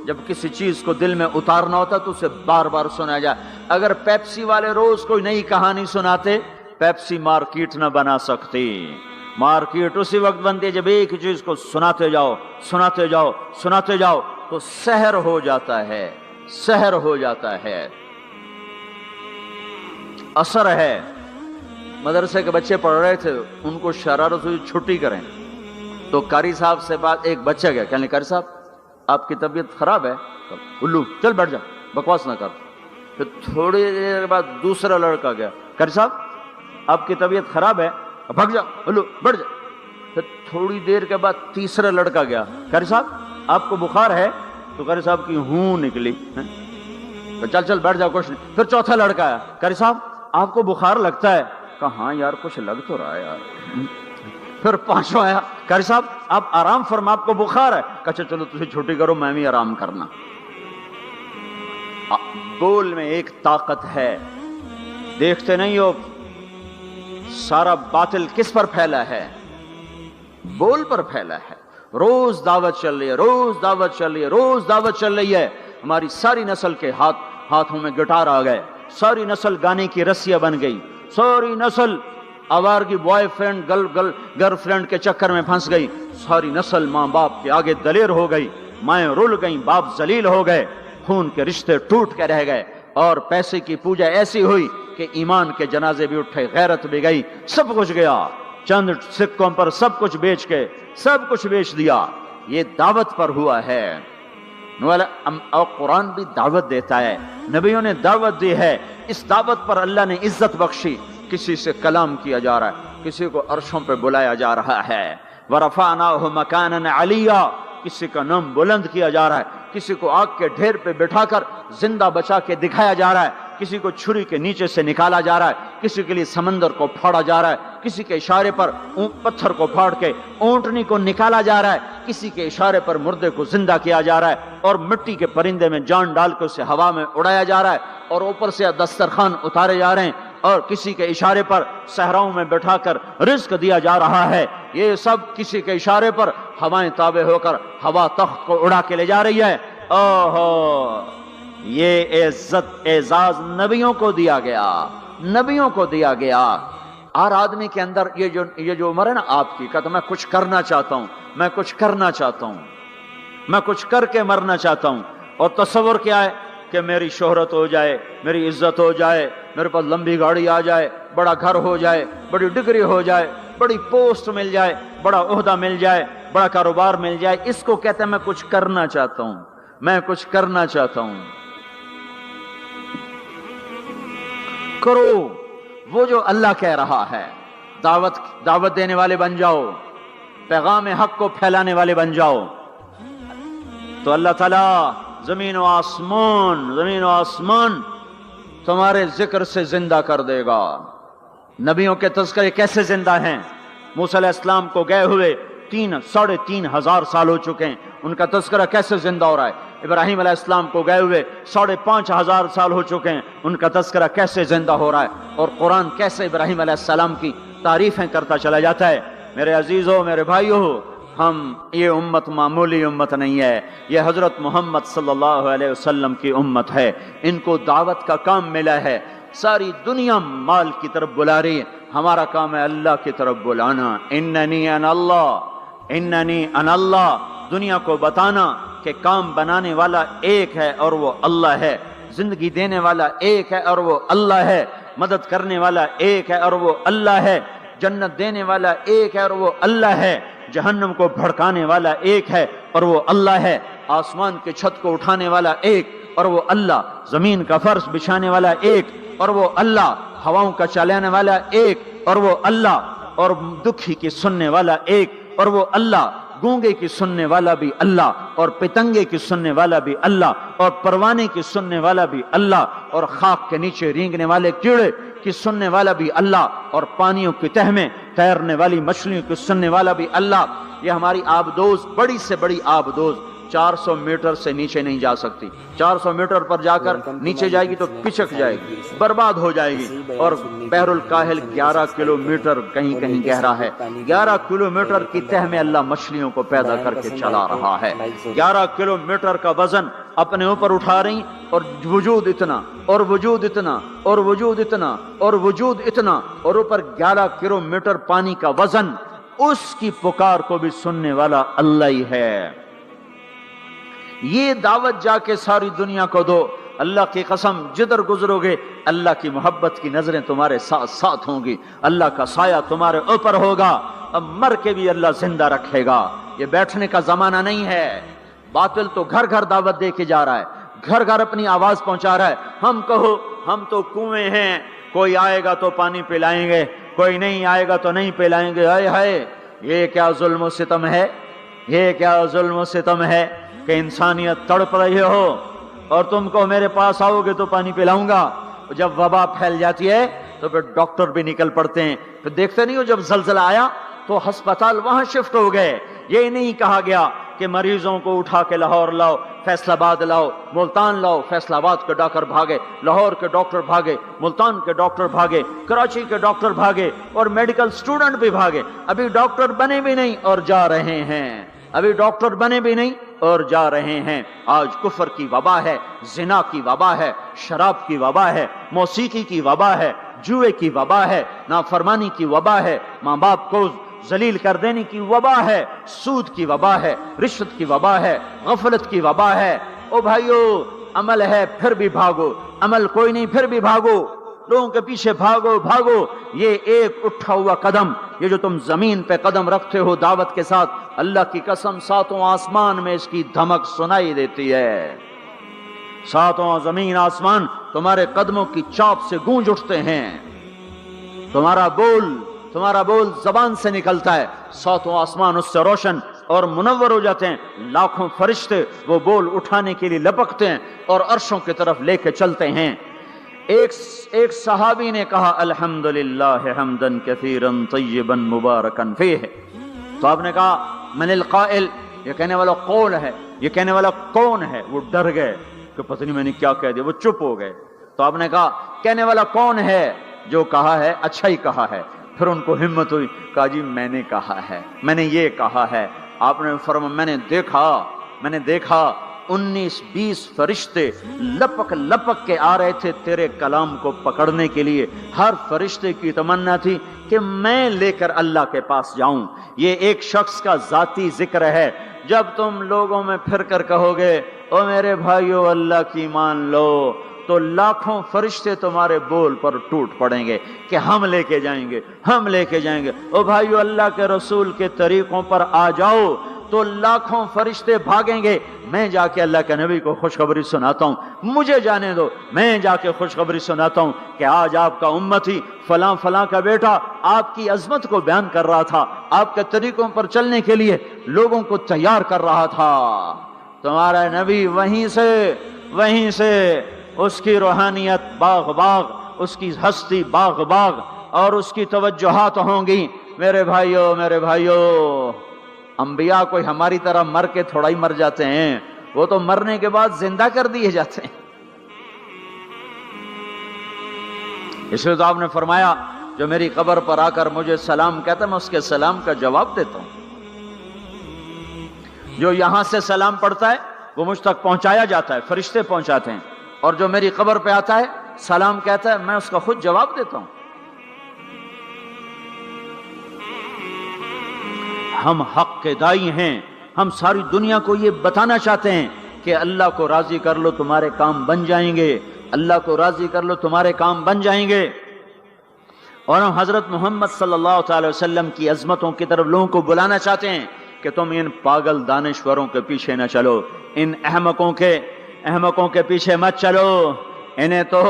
جب کسی چیز کو دل میں اتارنا ہوتا تو اسے بار بار سنایا جائے۔ اگر پیپسی والے روز کوئی نئی کہانی سناتے، پیپسی مارکیٹ نہ بنا سکتی۔ مارکیٹ اسی وقت بنتی ہے جب ایک چیز کو سناتے جاؤ، سناتے جاؤ، سناتے جاؤ، تو سحر ہو جاتا ہے، سحر ہو جاتا ہے، اثر ہے۔ مدرسے کے بچے پڑھ رہے تھے، ان کو شرارت ہوئی چھٹی کریں، تو قاری صاحب سے بات، ایک بچہ گیا، کہنے قاری صاحب آپ کی طبیعت خراب ہے؟ الو چل بیٹھ جا، بکواس نہ کر۔ پھر تھوڑی دیر بعد دوسرا لڑکا گیا، قاری صاحب آپ کی طبیعت خراب ہے؟ بھگ جا، الو بیٹھ جا۔ پھر تھوڑی دیر کے بعد تیسرا لڑکا گیا، قاری صاحب آپ کو بخار ہے؟ تو قاری صاحب کی ہوں نکلی، چل چل بیٹھ جا، کچھ نہیں۔ پھر چوتھا لڑکا آیا، قاری صاحب آپ کو بخار لگتا ہے؟ کہا ہاں یار کچھ لگ تو رہا ہے یار۔ پھر پانچواں آیا، قاری صاحب آپ آرام فرما، آپ کو بخار ہے، کہا چلو تجھے چھٹی کرو، میں بھی آرام کرنا۔ بول میں ایک طاقت ہے، دیکھتے نہیں ہو سارا باطل کس پر پھیلا ہے؟ بول پر پھیلا ہے۔ روز دعوت چل رہی ہے، روز دعوت چل رہی ہے، روز دعوت چل رہی ہے۔ ہماری ساری نسل کے ہاتھوں میں گٹار آ گئے، ساری نسل گانے کی رسیاں بن گئی، ساری نسل آوارگی بوائے فرینڈ گرل فرینڈ کے چکر میں پھنس گئی، ساری نسل ماں باپ کے آگے دلیر ہو گئی، مائیں رل گئیں، باپ ذلیل ہو گئے، خون کے رشتے ٹوٹ کے رہ گئے، اور پیسے کی پوجا ایسی ہوئی کہ ایمان کے جنازے بھی اٹھے، غیرت بھی گئی، سب کچھ گیا، چند سکوں پر سب کچھ بیچ کے سب کچھ بیچ دیا۔ یہ دعوت پر ہوا ہے۔ اور قرآن بھی دعوت دیتا ہے، نبیوں نے دعوت دی ہے، اس دعوت پر اللہ نے عزت بخشی۔ کسی سے کلام کیا جا رہا ہے، کسی کو عرشوں پہ بلایا جا رہا ہے، وَرَفَعْنَاهُ مَكَانًا عَلِيًّا، کسی کا نام بلند کیا جا رہا ہے، کسی کو آگ کے ڈھیر پہ بٹھا کر زندہ بچا کے دکھایا جا رہا ہے، کسی کو چھری کے نیچے سے نکالا جا رہا ہے، کسی کے لیے سمندر کو پھاڑا جا رہا ہے، کسی کے اشارے پر پتھر کو پھاڑ کے اونٹنی کو نکالا جا رہا ہے، کسی کے اشارے پر مردے کو زندہ کیا جا رہا ہے، اور مٹی کے پرندے میں جان ڈال کے اسے ہوا میں اڑایا جا رہا ہے، اور اوپر سے دسترخوان اتارے جا رہے ہیں، اور کسی کے اشارے پر صحراؤں میں بٹھا کر رزق دیا جا رہا ہے۔ یہ سب کسی کے اشارے پر ہوائیں تابع ہو کر ہوا تخت کو اڑا کے لے جا رہی ہے۔ اوہو، یہ عزت اعزاز نبیوں کو دیا گیا، نبیوں کو دیا گیا۔ ہر آدمی کے اندر یہ جو عمر ہے نا آپ کی، کہتا میں کچھ کرنا چاہتا ہوں، میں کچھ کرنا چاہتا ہوں، میں کچھ کر کے مرنا چاہتا ہوں۔ اور تصور کیا ہے کہ میری شہرت ہو جائے، میری عزت ہو جائے، میرے پاس لمبی گاڑی آ جائے، بڑا گھر ہو جائے، بڑی ڈگری ہو جائے، بڑی پوسٹ مل جائے، بڑا عہدہ مل جائے، بڑا کاروبار مل جائے، اس کو کہتے ہیں میں کچھ کرنا چاہتا ہوں، میں کچھ کرنا چاہتا ہوں۔ کرو وہ جو اللہ کہہ رہا ہے، دعوت دینے والے بن جاؤ، پیغام حق کو پھیلانے والے بن جاؤ، تو اللہ تعالیٰ زمین و آسمان تمہارے ذکر سے زندہ کر دے گا۔ نبیوں کے تذکرے کیسے زندہ ہیں؟ موسیٰ علیہ السلام کو گئے ہوئے 3,500 سال ہو چکے ہیں، ان کا تذکرہ کیسے زندہ ہو رہا ہے؟ ابراہیم علیہ السلام کو گئے ہوئے 5,500 سال ہو چکے ہیں، ان کا تذکرہ کیسے زندہ ہو رہا ہے؟ اور قرآن کیسے ابراہیم علیہ السلام کی تعریفیں کرتا چلا جاتا ہے۔ میرے عزیزوں، میرے بھائیوں، یہ امت معمولی امت نہیں ہے، یہ حضرت محمد صلی اللہ علیہ وسلم کی امت ہے۔ ان کو دعوت کا کام ملا ہے، ساری دنیا مال کی طرف بلا رہی ہے، ہمارا کام ہے اللہ کی طرف بلانا۔ اننی انا اللہ، دنیا کو بتانا کہ کام بنانے والا ایک ہے اور وہ اللہ ہے، زندگی دینے والا ایک ہے اور وہ اللہ ہے، مدد کرنے والا ایک ہے اور وہ اللہ ہے، جنت دینے والا ایک ہے اور وہ اللہ ہے، جہنم کو بھڑکانے والا ایک ہے اور وہ اللہ ہے، آسمان کے چھت کو اٹھانے والا ایک اور وہ اللہ، زمین کا فرش بچھانے والا ایک اور وہ اللہ، ہواؤں کا چلانے والا ایک اور وہ اللہ، اور دکھی کی سننے والا ایک اور وہ اللہ، گونگے کی سننے والا بھی اللہ، اور پتنگے کی سننے والا بھی اللہ، اور پروانے کی سننے والا بھی اللہ، اور خاک کے نیچے رینگنے والے کیڑے کی سننے والا بھی اللہ، اور پانیوں کی تہ میں تیرنے والی مچھلیوں کی سننے والا بھی اللہ۔ یہ ہماری آبدوز، بڑی سے بڑی آبدوز 400 میٹر سے نیچے نہیں جا سکتی، 400 میٹر پر جا کر نیچے جائے گی تو پچک جائے گی، برباد ہو جائے گی۔ اور بحر الکاہل 11 کلومیٹر کہیں کہیں گہرا ہے، 11 کلومیٹر کی تہ میں اللہ مچھلیوں کو پیدا کر کے چلا رہا ہے، 11 کلومیٹر کا وزن اپنے اوپر اٹھا رہی، اور وجود اتنا اور وجود اتنا اور وجود اتنا اور وجود اتنا، اور اوپر 11 کلومیٹر پانی کا وزن، اس کی پکار کو بھی سننے والا اللہ ہی ہے۔ یہ دعوت جا کے ساری دنیا کو دو، اللہ کی قسم جدھر گزرو گے اللہ کی محبت کی نظریں تمہارے ساتھ ساتھ ہوں گی، اللہ کا سایہ تمہارے اوپر ہوگا، اب مر کے بھی اللہ زندہ رکھے گا۔ یہ بیٹھنے کا زمانہ نہیں ہے۔ باطل تو گھر گھر دعوت دے کے جا رہا ہے، گھر گھر اپنی آواز پہنچا رہا ہے، ہم کہو ہم تو کنویں ہیں، کوئی آئے گا تو پانی پلائیں گے، کوئی نہیں آئے گا تو نہیں پلائیں گے۔ ہائے ہائے، یہ کیا ظلم و ستم ہے، یہ کیا ظلم و ستم ہے کہ انسانیت تڑپ رہی ہو اور تم کو میرے پاس آؤ گے تو پانی پلاؤں گا۔ جب وبا پھیل جاتی ہے تو پھر ڈاکٹر بھی نکل پڑتے ہیں، پھر دیکھتے نہیں ہو جب زلزلہ آیا تو ہسپتال وہاں شفٹ ہو گئے. یہ نہیں کہا گیا کہ مریضوں کو اٹھا کے لاہور لاؤ، فیصل آباد لاؤ، ملتان لاؤ. فیصل آباد کے ڈاکٹر بھاگے، لاہور کے ڈاکٹر بھاگے، ملتان کے ڈاکٹر بھاگے، کراچی کے ڈاکٹر بھاگے، اور میڈیکل سٹوڈنٹ بھی بھاگے. ابھی ڈاکٹر بنے بھی نہیں اور جا رہے ہیں، ابھی ڈاکٹر بنے بھی نہیں اور جا رہے ہیں. آج کفر کی وبا ہے، زنا کی وبا ہے، شراب کی وبا ہے، موسیقی کی وبا ہے، جوئے کی وبا ہے، نافرمانی کی وبا ہے، ماں باپ کو ذلیل کر دینے کی وبا ہے، سود کی وبا ہے، رشوت کی وبا ہے، غفلت کی وبا ہے. او بھائیو، عمل ہے پھر بھی بھاگو، عمل کوئی نہیں پھر بھی بھاگو، لوگوں کے پیچھے بھاگو بھاگو. یہ ایک اٹھا ہوا قدم، یہ جو تم زمین پہ قدم رکھتے ہو دعوت کے ساتھ، اللہ کی قسم ساتوں آسمان میں اس کی دھمک سنائی دیتی ہے. ساتوں زمین آسمان تمہارے قدموں کی چاپ سے گونج اٹھتے ہیں. تمہارا بول زبان سے نکلتا ہے، ساتوں آسمان اس سے روشن اور منور ہو جاتے ہیں. لاکھوں فرشتے وہ بول اٹھانے کے لیے لپکتے ہیں اور عرشوں کی طرف لے کے چلتے ہیں. ایک صحابی نے کہا الحمدللہ حمدن کثیرا طیبا مبارکا فیہ. تو آپ نے کہا من القائل، یہ کہنے والا قول ہے، یہ کہنے والا کون ہے؟ وہ ڈر گئے کہ پتہ نہیں میں نے کیا کہہ دیا، وہ چپ ہو گئے. تو آپ نے کہا کہنے والا کون ہے؟ جو کہا ہے اچھا ہی کہا ہے. پھر ان کو ہمت ہوئی، کہا جی میں نے کہا ہے، میں نے یہ کہا ہے. آپ نے فرمایا میں نے دیکھا 19-20 فرشتے لپک لپک کے آ رہے تھے تیرے کلام کو پکڑنے کے لیے. ہر فرشتے کی تمنا تھی کہ میں لے کر اللہ کے پاس جاؤں. یہ ایک شخص کا ذاتی ذکر ہے. جب تم لوگوں میں پھر کر کہو گے او میرے بھائیو اللہ کی مان لو، تو لاکھوں فرشتے تمہارے بول پر ٹوٹ پڑیں گے کہ ہم لے کے جائیں گے، ہم لے کے جائیں گے. او بھائیو اللہ کے رسول کے طریقوں پر آ جاؤ تو لاکھوں فرشتے بھاگیں گے. میں جا کے اللہ کے نبی کو خوشخبری سناتا ہوں، مجھے جانے دو، میں جا کے خوشخبری سناتا ہوں کہ آج آپ کا امتی فلاں فلاں کا بیٹا آپ کی عظمت کو بیان کر رہا تھا، آپ کے طریقوں پر چلنے کے لیے لوگوں کو تیار کر رہا تھا. تمہارا نبی وہیں سے اس کی روحانیت باغ باغ، اس کی ہستی باغ باغ، اور اس کی توجہات ہوں گی. میرے بھائیو، انبیاء کوئی ہماری طرح مر کے تھوڑا ہی مر جاتے ہیں، وہ تو مرنے کے بعد زندہ کر دیے جاتے ہیں. اس لیے تو آپ نے فرمایا جو میری قبر پر آ کر مجھے سلام کہتا ہے میں اس کے سلام کا جواب دیتا ہوں. جو یہاں سے سلام پڑھتا ہے وہ مجھ تک پہنچایا جاتا ہے، فرشتے پہنچاتے ہیں، اور جو میری قبر پہ آتا ہے سلام کہتا ہے میں اس کا خود جواب دیتا ہوں. ہم حق کے دائی ہیں، ہم ساری دنیا کو یہ بتانا چاہتے ہیں کہ اللہ کو راضی کر لو تمہارے کام بن جائیں گے، اللہ کو راضی کر لو تمہارے کام بن جائیں گے. اور ہم حضرت محمد صلی اللہ تعالی وسلم کی عظمتوں کی طرف لوگوں کو بلانا چاہتے ہیں کہ تم ان پاگل دانشوروں کے پیچھے نہ چلو، ان احمقوں کے پیچھے مت چلو، انہیں تو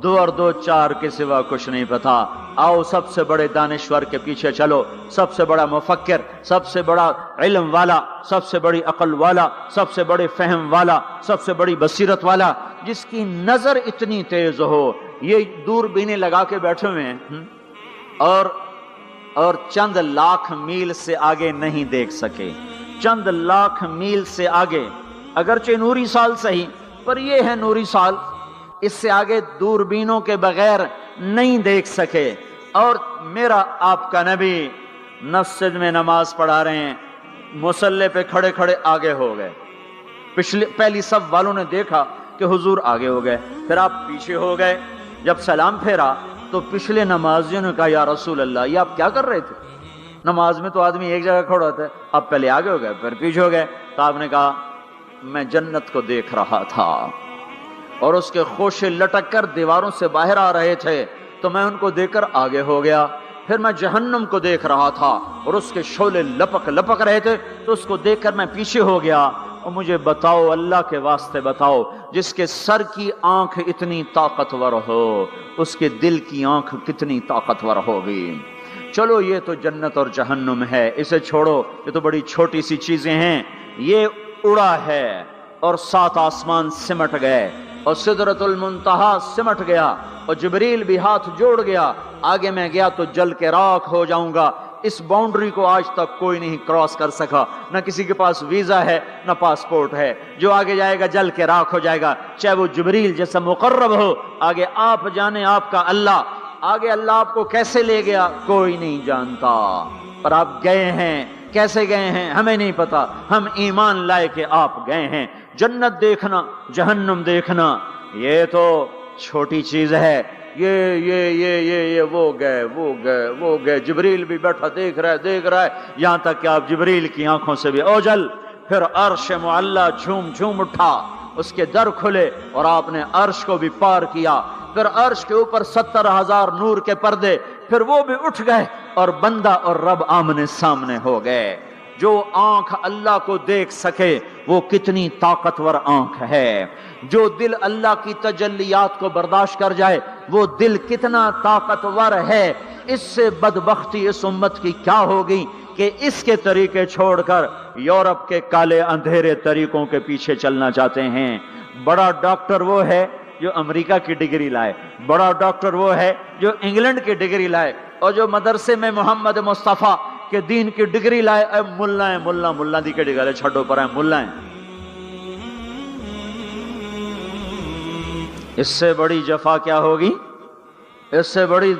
2 اور 2 4 کے سوا کچھ نہیں پتا. آؤ سب سے بڑے دانشور کے پیچھے چلو، سب سے بڑا مفکر، سب سے بڑا علم والا، سب سے بڑی عقل والا، سب سے بڑے فہم والا، سب سے بڑی بصیرت والا، جس کی نظر اتنی تیز ہو. یہ دوربینیں لگا کے بیٹھے ہوئے ہیں اور چند لاکھ میل سے آگے نہیں دیکھ سکے، چند لاکھ میل سے آگے، اگرچہ نوری سال صحیح پر یہ ہے نوری سال، اس سے آگے دوربینوں کے بغیر نہیں دیکھ سکے. اور میرا آپ کا نبی مسجد میں نماز پڑھا رہے ہیں، مصلی پہ کھڑے کھڑے آگے ہو گئے. پہلی صف والوں نے دیکھا کہ حضور آگے ہو گئے، پھر آپ پیچھے ہو گئے. جب سلام پھیرا تو پچھلے نمازیوں نے کہا یا رسول اللہ یہ آپ کیا کر رہے تھے؟ نماز میں تو آدمی ایک جگہ کھڑا ہوتا ہے، آپ پہلے آگے ہو گئے پھر پیچھے ہو گئے. تو آپ نے کہا میں جنت کو دیکھ رہا تھا اور اس کے خوشے لٹک کر دیواروں سے باہر آ رہے تھے، تو میں ان کو دیکھ کر آگے ہو گیا. پھر میں جہنم کو دیکھ رہا تھا اور اس کے شعلے لپک لپک رہے تھے، تو اس کو دیکھ کر میں پیچھے ہو گیا. اور مجھے بتاؤ، اللہ کے واسطے بتاؤ، جس کے سر کی آنکھ اتنی طاقتور ہو اس کے دل کی آنکھ کتنی طاقتور ہوگی. چلو یہ تو جنت اور جہنم ہے، اسے چھوڑو، یہ تو بڑی چھوٹی سی چیزیں ہیں. یہ اڑا ہے اور 7 آسمان سمٹ گئے اور سدرۃ المنتہا سمٹ گیا اور جبریل بھی ہاتھ جوڑ گیا. آگے میں گیا تو جل کے راکھ ہو جاؤں گا. اس باؤنڈری کو آج تک کوئی نہیں کراس کر سکا، نہ کسی کے پاس ویزا ہے نہ پاسپورٹ ہے۔ جو آگے جائے گا جل کے راکھ ہو جائے گا، چاہے وہ جبریل جیسا مقرب ہو، آگے آپ جانے آپ کا اللہ، آگے اللہ آپ کو کیسے لے گیا کوئی نہیں جانتا، پر آپ گئے ہیں، کیسے گئے ہیں ہمیں نہیں پتا، ہم ایمان لائے کہ آپ گئے ہیں۔ جنت دیکھنا جہنم دیکھنا یہ تو چھوٹی چیز ہے، یہ وہ گئے جبریل بھی بیٹھا دیکھ رہا ہے یہاں تک کہ آپ جبریل کی آنکھوں سے بھی اوجل۔ پھر عرش معلا جھوم جھوم اٹھا، اس کے در کھلے اور آپ نے عرش کو بھی پار کیا۔ پھر عرش کے اوپر 70,000 نور کے پردے، پھر وہ بھی اٹھ گئے اور بندہ اور رب آمنے سامنے ہو گئے۔ جو آنکھ اللہ کو دیکھ سکے وہ کتنی طاقتور آنکھ ہے، جو دل اللہ کی تجلیات کو برداشت کر جائے وہ دل کتنا طاقتور ہے۔ اس سے بدبختی اس امت کی کیا ہوگی کہ اس کے طریقے چھوڑ کر یورپ کے کالے اندھیرے طریقوں کے پیچھے چلنا چاہتے ہیں۔ بڑا ڈاکٹر وہ ہے جو امریکہ کی ڈگری لائے، بڑا ڈاکٹر وہ ہے جو انگلینڈ کی ڈگری لائے، اور جو مدرسے میں محمد مصطفیٰ کے دین کی ڈگری لائے اے ملا دی کے ڈگری چھڑو پر ہیں ملا ہیں۔ اس سے بڑی جفا کیا ہوگی، اس سے بڑی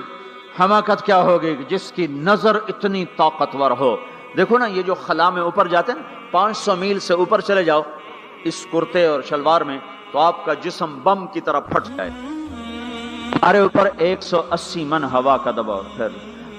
حماقت کیا ہوگی جس کی نظر اتنی طاقتور ہو۔ دیکھو نا یہ جو خلا میں اوپر جاتے ہیں 500 میل سے اوپر چلے جاؤ اس کرتے اور شلوار میں تو آپ کا جسم بم کی طرح پھٹ جائے۔ ہمارے اوپر 180 من ہوا کا دباؤ، پھر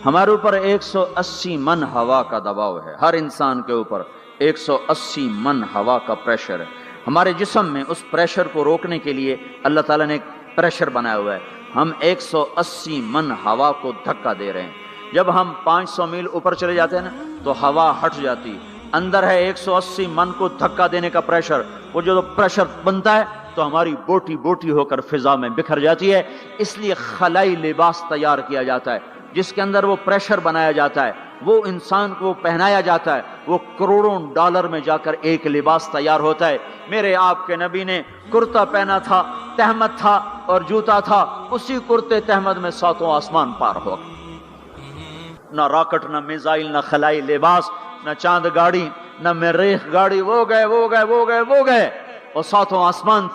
ہمارے اوپر 180 من ہوا کا دباؤ ہے، ہر انسان کے اوپر 180 من ہوا کا پریشر ہے۔ ہمارے جسم میں اس پریشر کو روکنے کے لیے اللہ تعالیٰ نے ایک پریشر بنایا ہوا ہے، ہم 180 من ہوا کو دھکا دے رہے ہیں۔ جب ہم 500 میل اوپر چلے جاتے ہیں نا تو ہوا ہٹ جاتی، اندر ہے 180 من کو دھکا دینے کا پریشر، وہ جو پریشر بنتا ہے تو ہماری بوٹی بوٹی ہو کر فضا میں بکھر جاتی ہے۔ اس لیے خلائی لباس تیار کیا جاتا ہے جس کے اندر وہ پریشر بنایا جاتا ہے، وہ انسان کو پہنایا جاتا ہے، وہ کروڑوں ڈالر میں جا کر ایک لباس تیار ہوتا ہے۔ میرے آپ کے نبی نے کرتا پہنا تھا، تہمت تھا اور جوتا تھا، اسی کرتے تہمت میں 7 آسمان پار ہو گئے۔ نہ راکٹ، نہ میزائل، نہ خلائی لباس، نہ چاند گاڑی، نہ مریخ گاڑی، وہ گئے اور 7 آسمان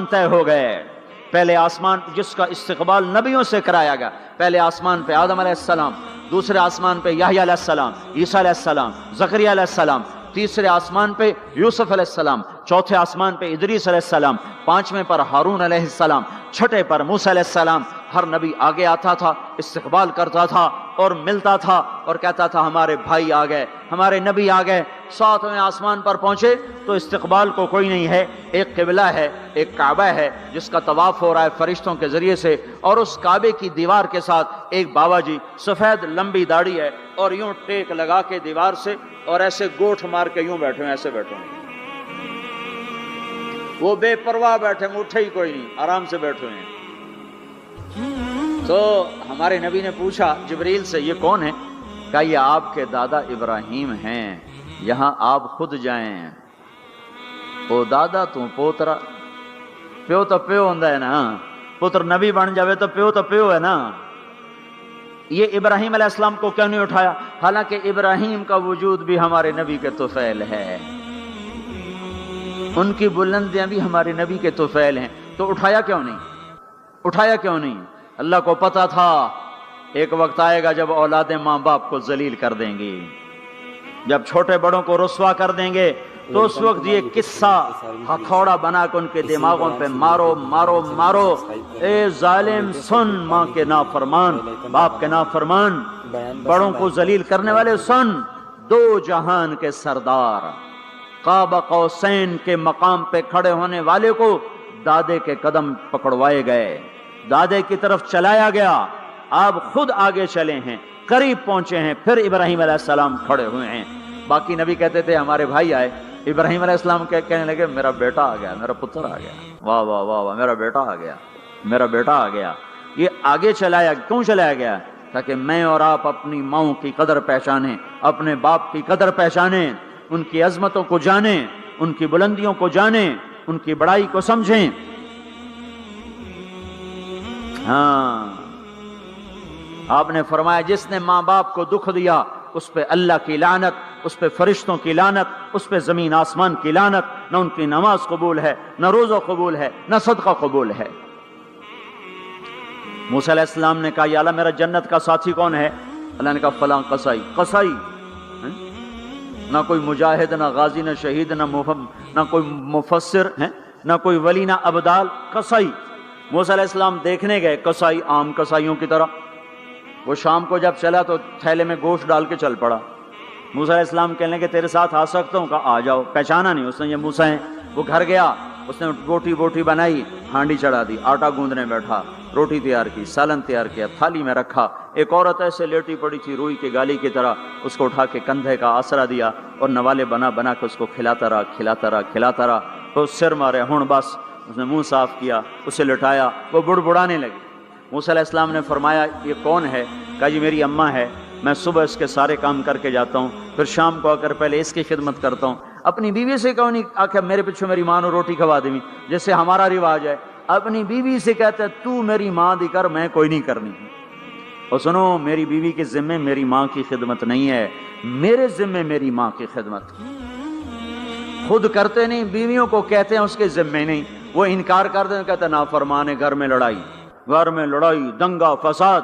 طے ہو گئے۔ پہلے آسمان جس کا استقبال نبیوں سے کرایا گیا، پہلے آسمان پہ آدم علیہ السلام، دوسرے آسمان پہ یحییٰ علیہ السلام، عیسیٰ علیہ السلام، زکریا علیہ السلام، تیسرے آسمان پہ یوسف علیہ السلام، چوتھے آسمان پہ ادریس علیہ السلام، 5ویں پر ہارون علیہ السلام، 6 پر موسیٰ علیہ السلام۔ ہر نبی آگے آتا تھا، استقبال کرتا تھا اور ملتا تھا اور کہتا تھا ہمارے بھائی آ گئے، ہمارے نبی آ گئے۔ 7ویں آسمان پر پہنچے تو استقبال کو کوئی نہیں ہے، ایک قبلہ ہے، ایک کعبہ ہے جس کا طواف ہو رہا ہے فرشتوں کے ذریعے سے، اور اس کعبے کی دیوار کے ساتھ ایک بابا جی، سفید لمبی داڑھی ہے اور یوں ٹیک لگا کے دیوار سے اور ایسے گوٹھ مار کے یوں بیٹھے ہیں، ایسے بیٹھے ہیں، وہ بے پرواہ بیٹھے ہیں، اٹھے ہی کوئی نہیں، آرام سے بیٹھے ہیں۔ تو ہمارے نبی نے پوچھا جبریل سے یہ کون ہے؟ کہا یہ آپ کے دادا ابراہیم ہیں، یہاں آپ خود جائیں۔ او دادا تو پوترا، پیو تو پیو ہوندا ہے نا، پتر نبی بن جاوے تو پیو ہے نا۔ یہ ابراہیم علیہ السلام کو کیوں نہیں اٹھایا؟ حالانکہ ابراہیم کا وجود بھی ہمارے نبی کے طفیل ہے، ان کی بلندیاں بھی ہمارے نبی کے طفیل ہیں، تو اٹھایا کیوں نہیں؟ اللہ کو پتا تھا ایک وقت آئے گا جب اولادیں ماں باپ کو ذلیل کر دیں گی، جب چھوٹے بڑوں کو رسوا کر دیں گے، تو اس وقت یہ قصہ ہتھوڑا بنا کے ان کے دماغوں پہ مارو، اے ظالم سن، ماں کے نافرمان، باپ کے نافرمان، بڑوں کو ذلیل کرنے والے سن، 2 جہان کے سردار، قاب قوسین کے مقام پہ کھڑے ہونے والے کو دادے کے قدم پکڑوائے گئے، دادے کی طرف چلایا گیا، آپ خود آگے چلے ہیں، قریب پہنچے ہیں، پھر ابراہیم علیہ السلام کھڑے ہوئے ہیں۔ باقی نبی کہتے تھے ہمارے بھائی آئے، ابراہیم علیہ السلام کہنے لگے میرا بیٹا آ گیا، میرا پتر آ گیا، واہ واہ واہ واہ، میرا بیٹا آ گیا۔ یہ آگے کیوں چلایا گیا؟ تاکہ میں اور آپ اپنی ماؤں کی قدر پہچانیں، اپنے باپ کی قدر پہچانیں، ان کی عظمتوں کو جانیں، ان کی بلندیوں کو جانیں، ان کی بڑائی کو سمجھیں۔ ہاں آپ نے فرمایا جس نے ماں باپ کو دکھ دیا اس پہ اللہ کی لعنت، اس پہ فرشتوں کی لعنت، اس پہ زمین آسمان کی لعنت، نہ ان کی نماز قبول ہے، نہ روزہ قبول ہے، نہ صدقہ قبول ہے۔ موسیٰ علیہ السلام نے کہا یا اللہ میرا جنت کا ساتھی کون ہے؟ اللہ نے کہا فلاں قصائی۔ قصائی نہ کوئی مجاہد، نہ غازی، نہ شہید، نہ کوئی مفسر ہے، نہ کوئی ولی، نہ ابدال، قصائی۔ موسیٰ علیہ السلام دیکھنے گئے، قصائی عام قصائیوں کی طرح۔ وہ شام کو جب چلا تو تھیلے میں گوشت ڈال کے چل پڑا۔ موسیٰ علیہ السلام کہنے کہ تیرے ساتھ آ سکتا ہوں؟ کہا آ جاؤ۔ پہچانا نہیں اس نے یہ موسیٰ ہیں۔ وہ گھر گیا، اس نے بوٹی بنائی، ہانڈی چڑھا دی، آٹا گوندنے بیٹھا، روٹی تیار کی، سالن تیار کیا، تھالی میں رکھا۔ ایک عورت ایسے لیٹی پڑی تھی روئی کی گالی کی طرح، اس کو اٹھا کے کندھے کا آسرا دیا اور نوالے بنا کے اس کو کھلاتا رہا۔ تو سر مارے، ہن بس۔ اس نے منہ صاف کیا، اسے لٹایا، وہ بڑبڑانے لگی۔ موسیٰ علیہ السلام نے فرمایا یہ کون ہے؟ کہا جی میری اماں ہے، میں صبح اس کے سارے کام کر کے جاتا ہوں، پھر شام کو آ کر پہلے اس کی خدمت کرتا ہوں۔ اپنی بیوی سے کہو نہیں آخر میرے پیچھے میری ماں نے روٹی کھوا دی، جیسے ہمارا رواج ہے۔ اپنی بیوی سے کہتا ہے تو میری ماں دی کر، میں کوئی نہیں کرنی۔ اور سنو، میری بیوی کے ذمے میری ماں کی خدمت نہیں ہے، میرے ذمے میری ماں کی خدمت۔ خود کرتے نہیں، بیویوں کو کہتے ہیں اس کے ذمے نہیں، وہ انکار کر دیں، کہتے ہیں نافرمان ہے، گھر میں لڑائی، دنگا فساد۔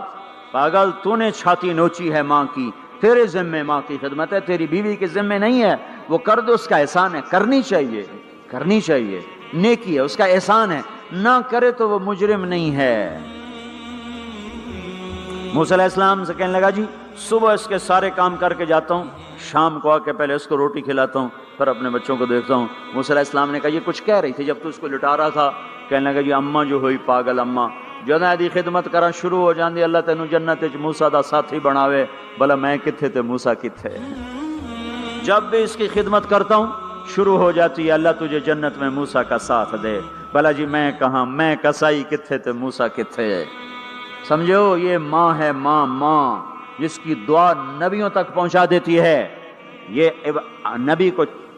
پاگل، تو نے چھاتی نوچی ہے ماں کی، تیرے ذمے ماں کی خدمت ہے، تیری بیوی کے ذمے نہیں ہے۔ وہ کر دے، اس کا احسان ہے، کرنی چاہیے، نیکی ہے، اس کا احسان ہے، نہ کرے تو وہ مجرم نہیں ہے۔ موسیٰ علیہ السلام سے کہنے لگا جی صبح اس کے سارے کام کر کے جاتا ہوں، شام کو آ کے پہلے اس کو روٹی کھلاتا ہوں، پھر اپنے بچوں کو دیکھتا ہوں۔ موسیٰ علیہ السلام نے کہا یہ کچھ کہہ رہی تھی جب تو اس کو لٹا رہا تھا؟ کہنے لگا جی اماں جو ہوئی پاگل اماں، جدوں دی خدمت کرا شروع ہو جاندی، اللہ تینوں جنت وچ موسیٰ دا ساتھی بناوے، بھلا میں کتھے تے موسیٰ کتھے۔ جب بھی اس کی خدمت کرتا ہوں شروع ہو جاتی ہے اللہ تجھے جنت میں موسیٰ کا ساتھ دے، بھلا جی میں کہاں، میں کسائی کتھے تے موسیٰ کتھے۔ سمجھو یہ ماں ہے، ماں جس کی دعا نبیوں تک پہنچا دیتی ہے۔ یہ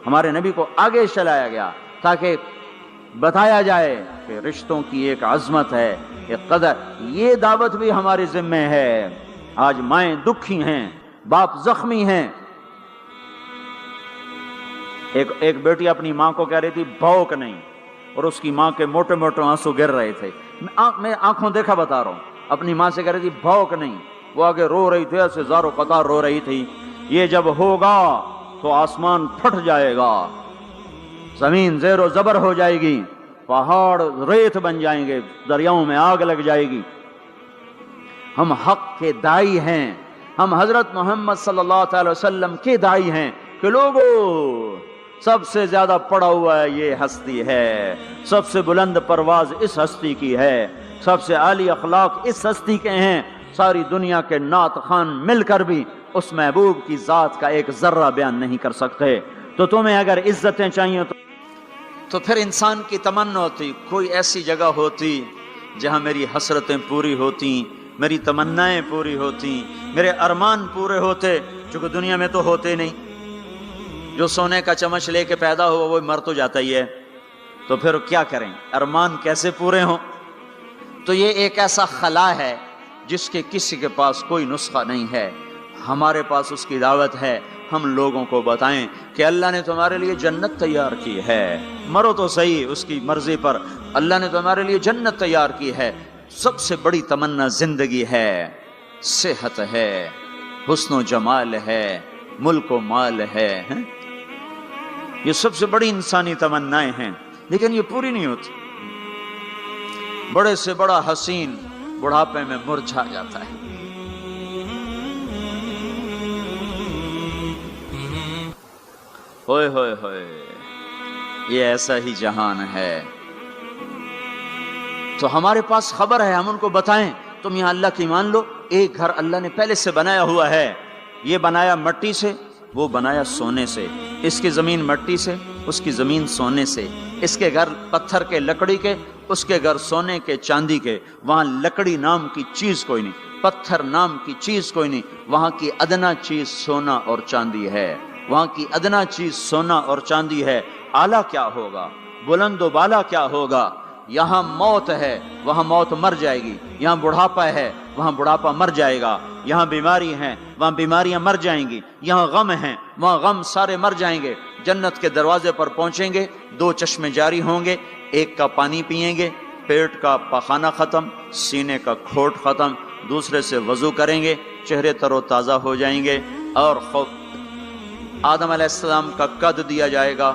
ہمارے نبی کو آگے چلایا گیا تاکہ بتایا جائے کہ رشتوں کی ایک عظمت ہے، ایک قدر۔ یہ دعوت بھی ہمارے ذمہ ہے۔ آج مائیں دکھی ہیں، باپ زخمی ہیں۔ ایک بیٹی اپنی ماں کو کہہ رہی تھی بھوک نہیں، اور اس کی ماں کے موٹے موٹے آنسو گر رہے تھے۔ میں آنکھوں دیکھا بتا رہا ہوں، اپنی ماں سے کہہ رہی تھی بھوک نہیں، وہ آگے رو رہی تھی، ایسے زارو قطار رو رہی تھی۔ یہ جب ہوگا تو آسمان پھٹ جائے گا، زمین زیر و زبر ہو جائے گی، پہاڑ ریت بن جائیں گے، دریاؤں میں آگ لگ جائے گی۔ ہم حق کے دائی ہیں، ہم حضرت محمد صلی اللہ تعالی وسلم کے دائی ہیں کہ لوگوں سب سے زیادہ پڑا ہوا ہے یہ ہستی ہے، سب سے بلند پرواز اس ہستی کی ہے، سب سے عالی اخلاق اس ہستی کے ہیں۔ ساری دنیا کے نعت خوان مل کر بھی اس محبوب کی ذات کا ایک ذرہ بیان نہیں کر سکتے۔ تو تمہیں اگر عزتیں چاہیے تو پھر انسان کی تمنا ہوتی کوئی ایسی جگہ ہوتی جہاں میری حسرتیں پوری ہوتی، میری تمنائیں پوری ہوتی، میرے ارمان پورے ہوتے، چونکہ دنیا میں تو ہوتے نہیں۔ جو سونے کا چمچ لے کے پیدا ہوا وہ مر تو جاتا ہی ہے، تو پھر کیا کریں؟ ارمان کیسے پورے ہوں؟ تو یہ ایک ایسا خلا ہے جس کے کسی کے پاس کوئی نسخہ نہیں ہے، ہمارے پاس اس کی دعوت ہے۔ ہم لوگوں کو بتائیں کہ اللہ نے تمہارے لیے جنت تیار کی ہے، مرو تو صحیح اس کی مرضی پر، اللہ نے تمہارے لیے جنت تیار کی ہے۔ سب سے بڑی تمنا زندگی ہے، صحت ہے، حسن و جمال ہے، ملک و مال ہے، یہ سب سے بڑی انسانی تمنائیں ہیں، لیکن یہ پوری نہیں ہوتی۔ بڑے سے بڑا حسین بڑھاپے میں مرجھا جاتا ہے۔ ہوئے ہوئے ہوئے، یہ ایسا ہی جہان ہے۔ تو ہمارے پاس خبر ہے، ہم ان کو بتائیں تم یہاں اللہ کی مان لو، ایک گھر اللہ نے پہلے سے بنایا ہوا ہے، یہ بنایا مٹی سے، وہ بنایا سونے سے، اس کی زمین مٹی سے، اس کی زمین سونے سے، اس کے گھر پتھر کے لکڑی کے، اس کے گھر سونے کے چاندی کے، وہاں لکڑی نام کی چیز کوئی نہیں، پتھر نام کی چیز کوئی نہیں، وہاں کی ادنا چیز سونا اور چاندی ہے، وہاں کی ادنا چیز سونا اور چاندی ہے۔ اعلیٰ کیا ہوگا، بلند و بالا کیا ہوگا؟ یہاں موت ہے وہاں موت مر جائے گی، یہاں بڑھاپا ہے وہاں بڑھاپا مر جائے گا، یہاں بیماری ہیں وہاں بیماریاں مر جائیں گی، یہاں غم ہیں وہاں غم سارے مر جائیں گے۔ جنت کے دروازے پر پہنچیں گے، دو چشمے جاری ہوں گے، ایک کا پانی پیئیں گے، پیٹ کا پخانہ ختم، سینے کا کھوٹ ختم، دوسرے سے وضو کریں گے، چہرے تر و تازہ ہو جائیں گے، اور آدم علیہ السلام کا قد دیا جائے گا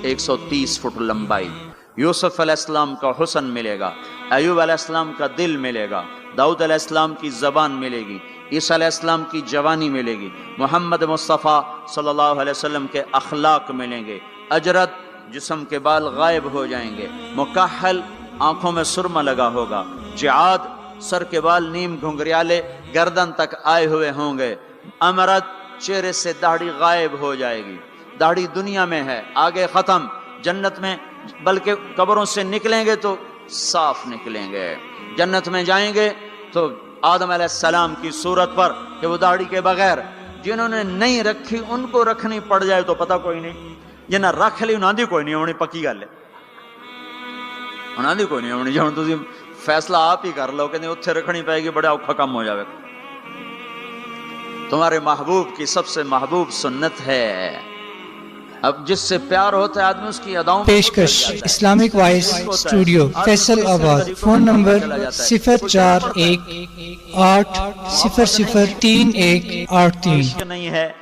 130 فٹ لمبائی، یوسف علیہ السلام کا حسن ملے گا، ایوب علیہ السلام کا دل ملے گا، داؤد علیہ السلام کی زبان ملے گی، عیسیٰ علیہ السلام کی جوانی ملے گی، محمد مصطفیٰ صلی اللہ علیہ وسلم کے اخلاق ملیں گے، اجرت جسم کے بال غائب ہو جائیں گے، مکحل آنکھوں میں سرما لگا ہوگا، جعاد سر کے بال نیم گھنگریالے گردن تک آئے ہوئے ہوں گے، امرت چہرے سے داڑھی غائب ہو جائے گی، داڑھی دنیا میں ہے آگے ختم، جنت میں بلکہ قبروں سے نکلیں گے تو صاف نکلیں گے، جنت میں جائیں گے تو آدم علیہ السلام کی صورت پر کہ وہ داڑھی کے بغیر، جنہوں نے نہیں رکھی ان کو رکھنی پڑ جائے تو پتہ کوئی نہیں، جنہیں رکھ لی انہاں دی کوئی نہیں ہونی، پکی گل ہے، انہاں دی کوئی نہیں ہونی، جہاں تسی فیصلہ آپ ہی کر لو کہ اتھے رکھنی پائے گی، بڑا اوکھا کم ہو جائے۔ تمہارے محبوب کی سب سے محبوب سنت ہے، اب جس سے پیار ہوتا ہے آدمی اس کی اداؤں پیشکش اسلامک وائس اسٹوڈیو فیصل آباد، فون نمبر 0418003183 نہیں ہے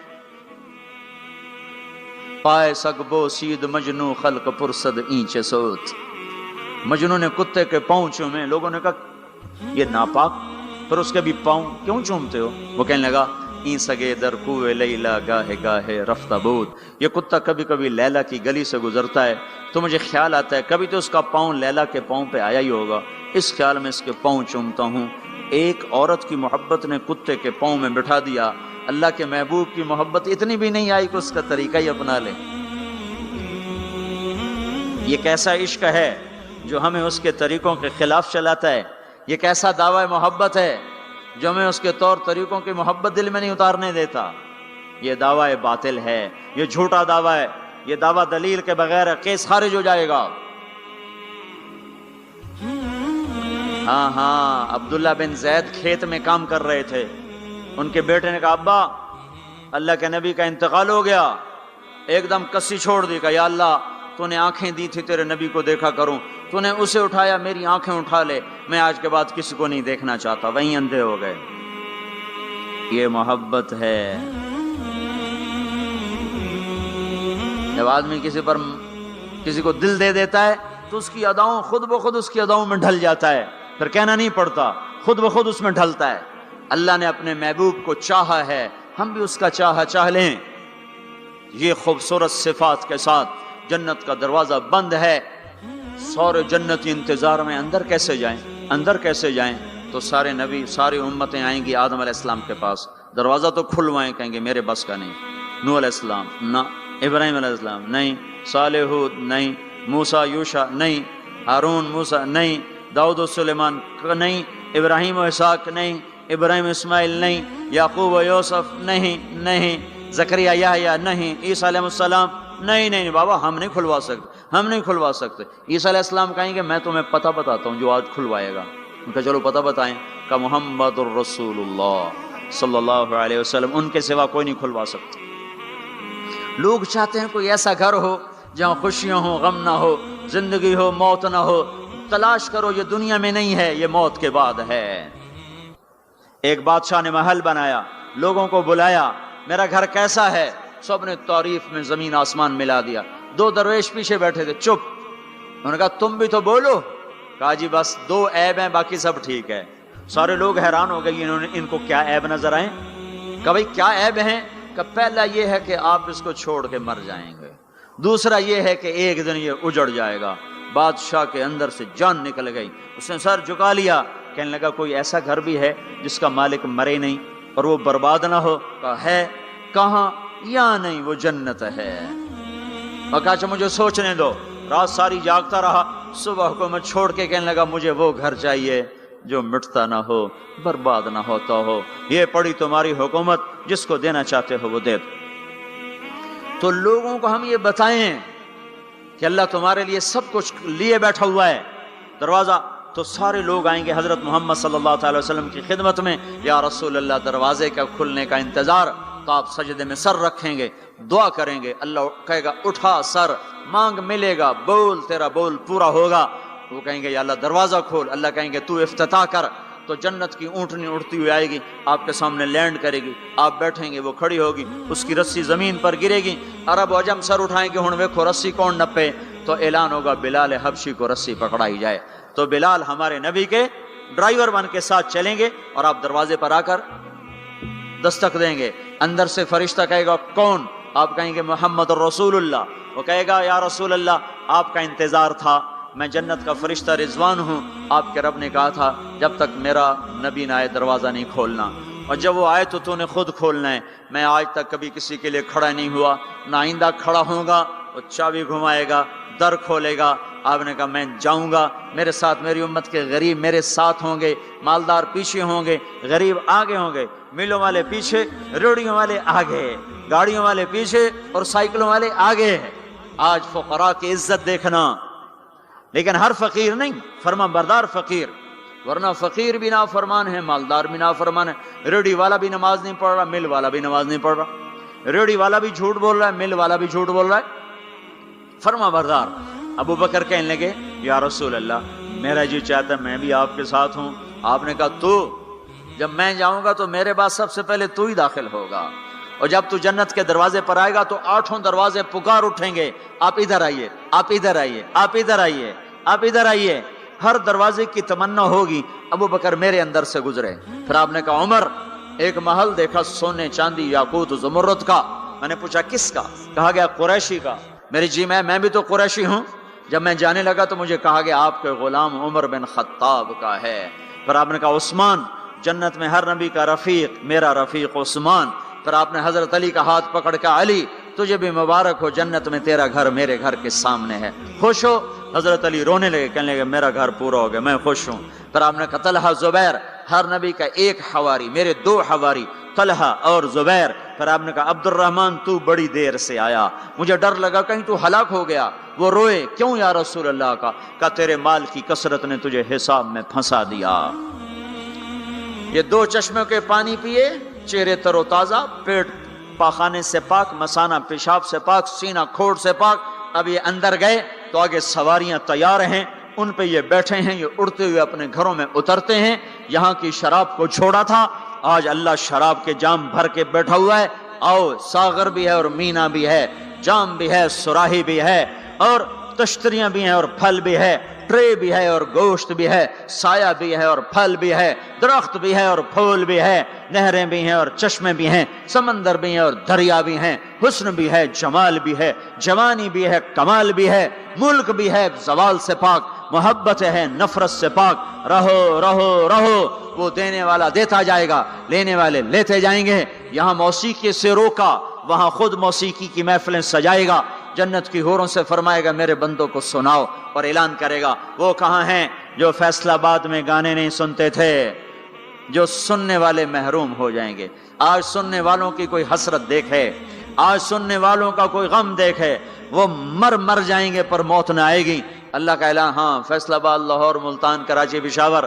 پائے سگبو سید مجنو خلق پرسد اینچے سوت، مجنو نے کتے کے پاؤں چومے، لوگوں نے کہا یہ ناپاک، پھر اس کے بھی پاؤں کیوں چومتے ہو؟ وہ کہنے لگا این سگے در کوئے لیلا گاہے گاہے رفتہ بود، یہ کتا کبھی کبھی لیلا کی گلی سے گزرتا ہے تو مجھے خیال آتا ہے کبھی تو اس کا پاؤں لیلا کے پاؤں پہ آیا ہی ہوگا، اس خیال میں اس کے پاؤں چومتا ہوں۔ ایک عورت کی محبت نے کتے کے پاؤں میں بٹھا دیا، اللہ کے محبوب کی محبت اتنی بھی نہیں آئی کہ اس کا طریقہ ہی اپنا لے۔ یہ کیسا عشق ہے جو ہمیں اس کے طریقوں کے خلاف چلاتا ہے، یہ کیسا دعویٰ محبت ہے جو ہمیں اس کے طور طریقوں کی محبت دل میں نہیں اتارنے دیتا، یہ دعویٰ باطل ہے، یہ جھوٹا دعویٰ ہے، یہ دعویٰ دلیل کے بغیر ہے، کیس خارج ہو جائے گا۔ ہاں عبداللہ بن زید کھیت میں کام کر رہے تھے، ان کے بیٹے نے کہا ابا اللہ کے نبی کا انتقال ہو گیا، ایک دم کسی چھوڑ دی، کہا یا اللہ تو نے آنکھیں دی تھی تیرے نبی کو دیکھا کروں، تو نے اسے اٹھایا، میری آنکھیں اٹھا لے، میں آج کے بعد کسی کو نہیں دیکھنا چاہتا، وہیں اندھے ہو گئے۔ یہ محبت ہے۔ جب آدمی کسی کو دل دے دیتا ہے تو اس کی اداؤں خود بخود اس کی اداؤں میں ڈھل جاتا ہے، پھر کہنا نہیں پڑتا، خود بخود اس میں ڈھلتا ہے۔ اللہ نے اپنے محبوب کو چاہا ہے، ہم بھی اس کا چاہ لیں۔ یہ خوبصورت صفات کے ساتھ جنت کا دروازہ بند ہے، سارے جنتی انتظار میں اندر کیسے جائیں؟ تو سارے نبی ساری امتیں آئیں گی آدم علیہ السلام کے پاس، دروازہ تو کھلوائیں، کہیں گے میرے بس کا نہیں، نوح علیہ السلام نہ، ابراہیم علیہ السلام نہیں، صالح ہود نہیں، موسیٰ یوشع نہیں، ہارون موسیٰ نہیں، داؤد و سلیمان نہیں، ابراہیم و اسحاق نہیں، ابراہیم اسماعیل نہیں، یعقوب و یوسف نہیں، زکریا یحییٰ نہیں، عیسیٰ علیہ السلام نہیں بابا ہم نہیں کھلوا سکتے۔ عیسیٰ علیہ السلام کہیں گے میں تمہیں پتہ بتاتا ہوں جو آج کھلوائے گا۔ ان کا چلو پتہ بتائیں، کہ محمد الرسول اللہ صلی اللہ علیہ وسلم، ان کے سوا کوئی نہیں کھلوا سکتا۔ لوگ چاہتے ہیں کوئی ایسا گھر ہو جہاں خوشیاں ہو، غم نہ ہو، زندگی ہو، موت نہ ہو۔ تلاش کرو، یہ دنیا میں نہیں ہے، یہ موت کے بعد ہے۔ ایک بادشاہ نے محل بنایا، لوگوں کو بلایا، میرا گھر کیسا ہے؟ سب نے تعریف میں زمین آسمان ملا دیا۔ دو درویش پیچھے بیٹھے تھے، چپ۔ انہوں نے کہا تم بھی تو بولو۔ کہا جی بس 2 عیب ہیں، باقی سب ٹھیک ہے۔ سارے لوگ حیران ہو گئے، ان کو کیا عیب نظر آئے؟ کہا بھائی کیا عیب ہیں؟ کہ پہلا یہ ہے کہ آپ اس کو چھوڑ کے مر جائیں گے، دوسرا یہ ہے کہ ایک دن یہ اجڑ جائے گا۔ بادشاہ کے اندر سے جان نکل گئی، اس نے سر جھکا لیا، کہنے لگا کوئی ایسا گھر بھی ہے جس کا مالک مرے نہیں اور وہ برباد نہ ہو؟ کہا ہے۔ کہاں؟ یا نہیں، وہ جنت ہے۔ اور کہا اچھا مجھے سوچنے دو۔ رات ساری جاگتا رہا، صبح حکومت چھوڑ کے کہنے لگا مجھے وہ گھر چاہیے جو مٹتا نہ ہو، برباد نہ ہوتا ہو۔ یہ پڑی تمہاری حکومت، جس کو دینا چاہتے ہو وہ دے دو۔ تو لوگوں کو ہم یہ بتائیں کہ اللہ تمہارے لیے سب کچھ لیے بیٹھا ہوا ہے دروازہ، تو سارے لوگ آئیں گے حضرت محمد صلی اللہ تعالی وسلم کی خدمت میں، یا رسول اللہ دروازے کا کھلنے کا انتظار، تو آپ سجدے میں سر رکھیں گے، دعا کریں گے، اللہ کہے گا اٹھا سر، مانگ ملے گا، بول تیرا بول پورا ہوگا، وہ کہیں گے یا اللہ دروازہ کھول، اللہ کہیں گے تو افتتاح کر، تو جنت کی اونٹنی اڑتی ہوئی آئے گی، آپ کے سامنے لینڈ کرے گی، آپ بیٹھیں گے، وہ کھڑی ہوگی، اس کی رسی زمین پر گرے گی، عرب و عجم سر اٹھائیں گے، ہن ویکھو رسی کون نپے، تو اعلان ہوگا بلال حبشی کو رسی پکڑائی جائے، تو بلال ہمارے نبی کے ڈرائیور بن کے ساتھ چلیں گے، اور آپ دروازے پر آ کر دستک دیں گے، اندر سے فرشتہ کہے گا کون، آپ کہیں گے محمد الرسول اللہ، وہ کہے گا یا رسول اللہ آپ کا انتظار تھا، میں جنت کا فرشتہ رضوان ہوں، آپ کے رب نے کہا تھا جب تک میرا نبی نہ آئے دروازہ نہیں کھولنا، اور جب وہ آئے تو نے خود کھولنا ہے، میں آج تک کبھی کسی کے لیے کھڑا نہیں ہوا، نہ آئندہ کھڑا ہوں گا، وہ چابی گھمائے گا، در کھولے گا، آپ نے کہا میں جاؤں گا، میرے ساتھ میری امت کے غریب میرے ساتھ ہوں گے، مالدار پیچھے ہوں گے، غریب آگے ہوں گے، میلوں والے پیچھے، ریڑیوں والے آگے، گاڑیوں والے پیچھے اور سائیکلوں والے آگے۔ آج فقراء کی عزت دیکھنا، لیکن ہر فقیر نہیں، فرما بردار فقیر، ورنہ فقیر بھی نافرمان ہے، مالدار بھی نافرمان ہے، ریڑی والا بھی نماز نہیں پڑھ رہا، مل والا بھی نماز نہیں پڑھ رہا، ریڑی والا بھی جھوٹ بول رہا ہے، مل والا بھی جھوٹ بول رہا ہے، فرما بردار۔ ابو بکر کہنے لگے یا رسول اللہ میرا جی چاہتا ہے میں بھی آپ کے ساتھ ہوں، آپ نے کہا تو جب میں جاؤں گا تو میرے بعد سب سے پہلے تو ہی داخل ہوگا، اور جب تو جنت کے دروازے پر آئے گا تو 8 دروازے پکار اٹھیں گے، آپ ادھر آئیے، آپ ادھر آئیے، آپ ادھر آئیے، آپ ادھر آئیے، ہر دروازے کی تمنا ہوگی ابو بکر میرے اندر سے گزرے۔ پھر آپ نے کہا عمر ایک محل دیکھا سونے چاندی یاقوت زمرد کا، میں نے پوچھا کس کا، کہا گیا قریشی کا، میری جی میں بھی تو قریشی ہوں، جب میں جانے لگا تو مجھے کہا گیا آپ کے غلام عمر بن خطاب کا ہے۔ پھر آپ نے کہا عثمان، جنت میں ہر نبی کا رفیق، میرا رفیق عثمان۔ پھر آپ نے حضرت علی کا ہاتھ پکڑ کے علی تجھے بھی مبارک ہو، جنت میں تیرا گھر میرے گھر کے سامنے ہے، خوش ہو؟ حضرت علی رونے لگے، کہنے لگے میرا گھر پورا ہو گیا، میں خوش ہوں۔ پھر آپ نے کہا طلحہ زبیر، ہر نبی کا ایک حواری، میرے 2 حواری طلحہ اور زبیر۔ پھر آپ نے کہا عبد الرحمن تو بڑی دیر سے آیا، مجھے ڈر لگا کہیں تو ہلاک ہو گیا، وہ روئے کیوں یا رسول اللہ کا، کہا تیرے مال کی کثرت نے تجھے حساب میں پھنسا دیا۔ یہ 2 چشموں کے پانی پیے، چہرے تر و تازہ، پیٹ پاخانے سے پاک، مثانہ پیشاب سے پاک، سینہ کھوڑ سے پاک۔ اب یہ اندر گئے تو آگے سواریاں تیار ہیں، ان پہ یہ بیٹھے ہیں، یہ اڑتے ہوئے اپنے گھروں میں اترتے ہیں۔ یہاں کی شراب کو چھوڑا تھا، آج اللہ شراب کے جام بھر کے بیٹھا ہوا ہے۔ آؤ، ساغر بھی ہے اور مینا بھی ہے، جام بھی ہے، سراہی بھی ہے، اور تشتریاں بھی ہیں اور پھل بھی ہے، ٹرے بھی ہے اور گوشت بھی ہے، سایہ بھی ہے اور پھل بھی ہے، درخت بھی ہے اور پھول بھی ہے، نہریں بھی ہیں اور چشمے بھی ہیں، سمندر بھی ہیں اور دریا بھی ہیں، حسن بھی ہے، جمال بھی ہے، جوانی بھی ہے، کمال بھی ہے، ملک بھی ہے زوال سے پاک، محبت ہے نفرت سے پاک۔ رہو رہو رہو، وہ دینے والا دیتا جائے گا، لینے والے لیتے جائیں گے۔ یہاں موسیقی سے روکا، وہاں خود موسیقی کی محفلیں سجائے گا، جنت کی حوروں سے فرمائے گا میرے بندوں کو سناؤ، اور اعلان کرے گا وہ کہاں ہیں جو فیصلہ آباد میں گانے نہیں سنتے تھے، جو سننے والے محروم ہو جائیں گے۔ آج سننے والوں کی کوئی حسرت دیکھے، آج سننے والوں کا کوئی غم دیکھے، وہ مر جائیں گے پر موت نہ آئے گی۔ اللہ کا اعلان، ہاں فیصلہ آباد، لاہور، ملتان، کراچی، پشاور،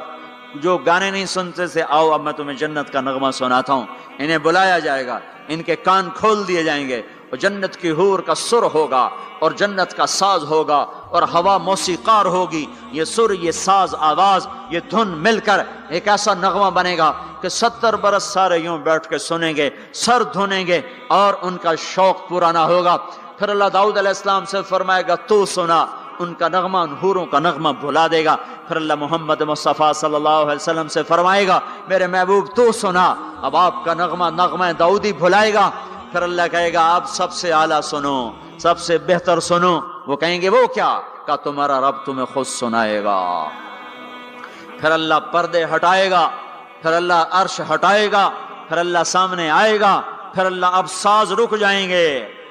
جو گانے نہیں سنتے سے آؤ اب میں تمہیں جنت کا نغمہ سناتا ہوں۔ انہیں بلایا جائے گا، ان کے کان کھول دیے جائیں گے، اور جنت کی حور کا سر ہوگا اور جنت کا ساز ہوگا، اور ہوا موسیقار ہوگی۔ یہ سر، یہ ساز، آواز، یہ دھن مل کر ایک ایسا نغمہ بنے گا کہ 70 برس سارے یوں بیٹھ کے سنیں گے، سر دھنیں گے، اور ان کا شوق پورا نہ ہوگا۔ پھر اللہ داؤد علیہ السلام سے فرمائے گا تو سنا، ان کا نغمہ، ان حوروں کا نغمہ بھلا دے گا۔ پھر اللہ محمد مصطفیٰ صلی اللہ علیہ وسلم سے فرمائے گا میرے محبوب تو سنا، اب آپ کا نغمہ داؤدی بھلائے گا۔ پھر اللہ کہے گا آپ سب سے اعلیٰ سنو، سب سے بہتر سنو۔ وہ کہیں گے وہ کیا؟ کہ تمہارا رب تمہیں خود سنائے گا۔ پھر اللہ پردے ہٹائے گا، پھر اللہ عرش ہٹائے گا، پھر اللہ سامنے آئے گا، پھر اللہ اب ساز رک جائیں گے،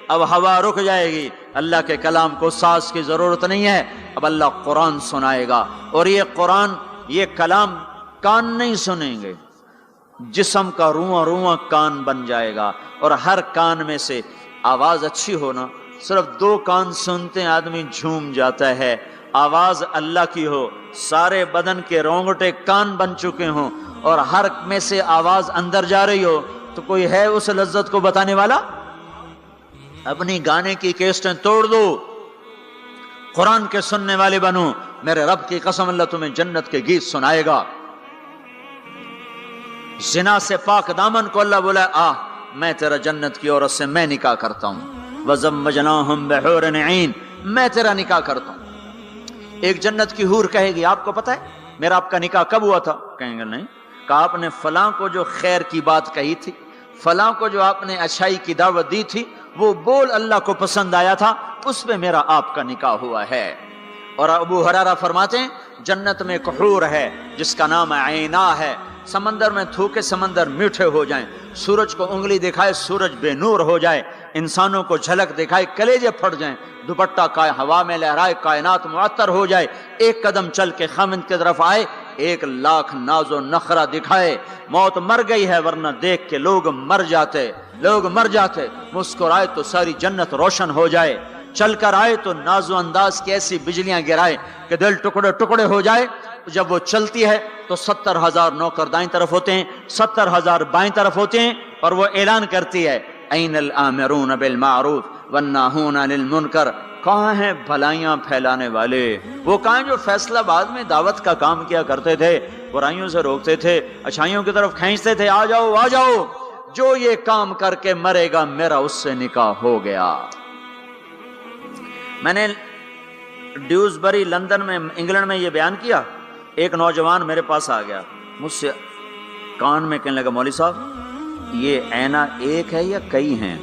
اب ہوا رک جائے گی، اللہ کے کلام کو ساز کی ضرورت نہیں ہے، اب اللہ قرآن سنائے گا۔ اور یہ قرآن، یہ کلام کان نہیں سنیں گے، جسم کا رواں رواں کان بن جائے گا، اور ہر کان میں سے آواز اچھی ہونا، صرف 2 کان سنتے ہیں آدمی جھوم جاتا ہے، آواز اللہ کی ہو، سارے بدن کے رونگٹے کان بن چکے ہوں اور ہر میں سے آواز اندر جا رہی ہو، تو کوئی ہے اس لذت کو بتانے والا؟ اپنی گانے کی کیسٹیں توڑ دو، قرآن کے سننے والے بنو، میرے رب کی قسم اللہ تمہیں جنت کے گیت سنائے گا۔ زنا سے پاک دامن کو اللہ بولا میں تیرا جنت کی عورت سے میں نکاح کرتا ہوں، وَزَوَّجْنَاهُمْ بِحُورٍ عِينٍ، میں تیرا نکاح کرتا ہوں۔ ایک جنت کی حور کہے گی آپ کو پتہ ہے میرا آپ کا نکاح کب ہوا تھا؟ کہیں گے نہیں۔ کہا آپ نے فلاں کو جو خیر کی بات کہی تھی، فلاں کو جو آپ نے اچھائی کی دعوت دی تھی، وہ بول اللہ کو پسند آیا تھا، اس پہ میرا آپ کا نکاح ہوا ہے۔ اور ابو ہریرہ فرماتے ہیں جنت میں ایک حور ہے جس کا نام عینا ہے، سمندر میں تھوکے سمندر میٹھے ہو جائیں، سورج کو انگلی دکھائے سورج بے نور ہو جائے، انسانوں کو جھلک دکھائے کلیجے پھٹ جائیں، دوپٹہ ہوا میں لہرائے کائنات معطر ہو جائے، ایک قدم چل کے خامند کی طرف آئے، 1,00,000 ناز و نخرہ دکھائے، موت مر گئی ہے ورنہ دیکھ کے لوگ مر جاتے، مسکرائے تو ساری جنت روشن ہو جائے، چل کر آئے تو ناز و انداز کی ایسی بجلیاں گرائے کہ دل ٹکڑے ٹکڑے ہو جائے۔ جب وہ چلتی ہے تو 70,000 نوکر دائیں طرف ہوتے ہیں، 70,000 بائیں طرف ہوتے ہیں، اور وہ اعلان کرتی ہے این الآمرون بالمعروف والناہون عن المنکر، کہاں ہیں بھلائیاں پھیلانے والے، وہ کہاں جو فیصلہ آباد میں دعوت کا کام کیا کرتے تھے، برائیوں سے روکتے تھے، اچھائیوں کی طرف کھینچتے تھے، آ جاؤ، جو یہ کام کر کے مرے گا میرا اس سے نکاح ہو گیا۔ میں نے ڈیوزبری لندن میں انگلینڈ میں یہ بیان کیا، ایک نوجوان میرے پاس آ گیا، مجھ سے کان میں کہنے لگا مولوی صاحب یہ عینہ ایک ہے یا کئی ہیں؟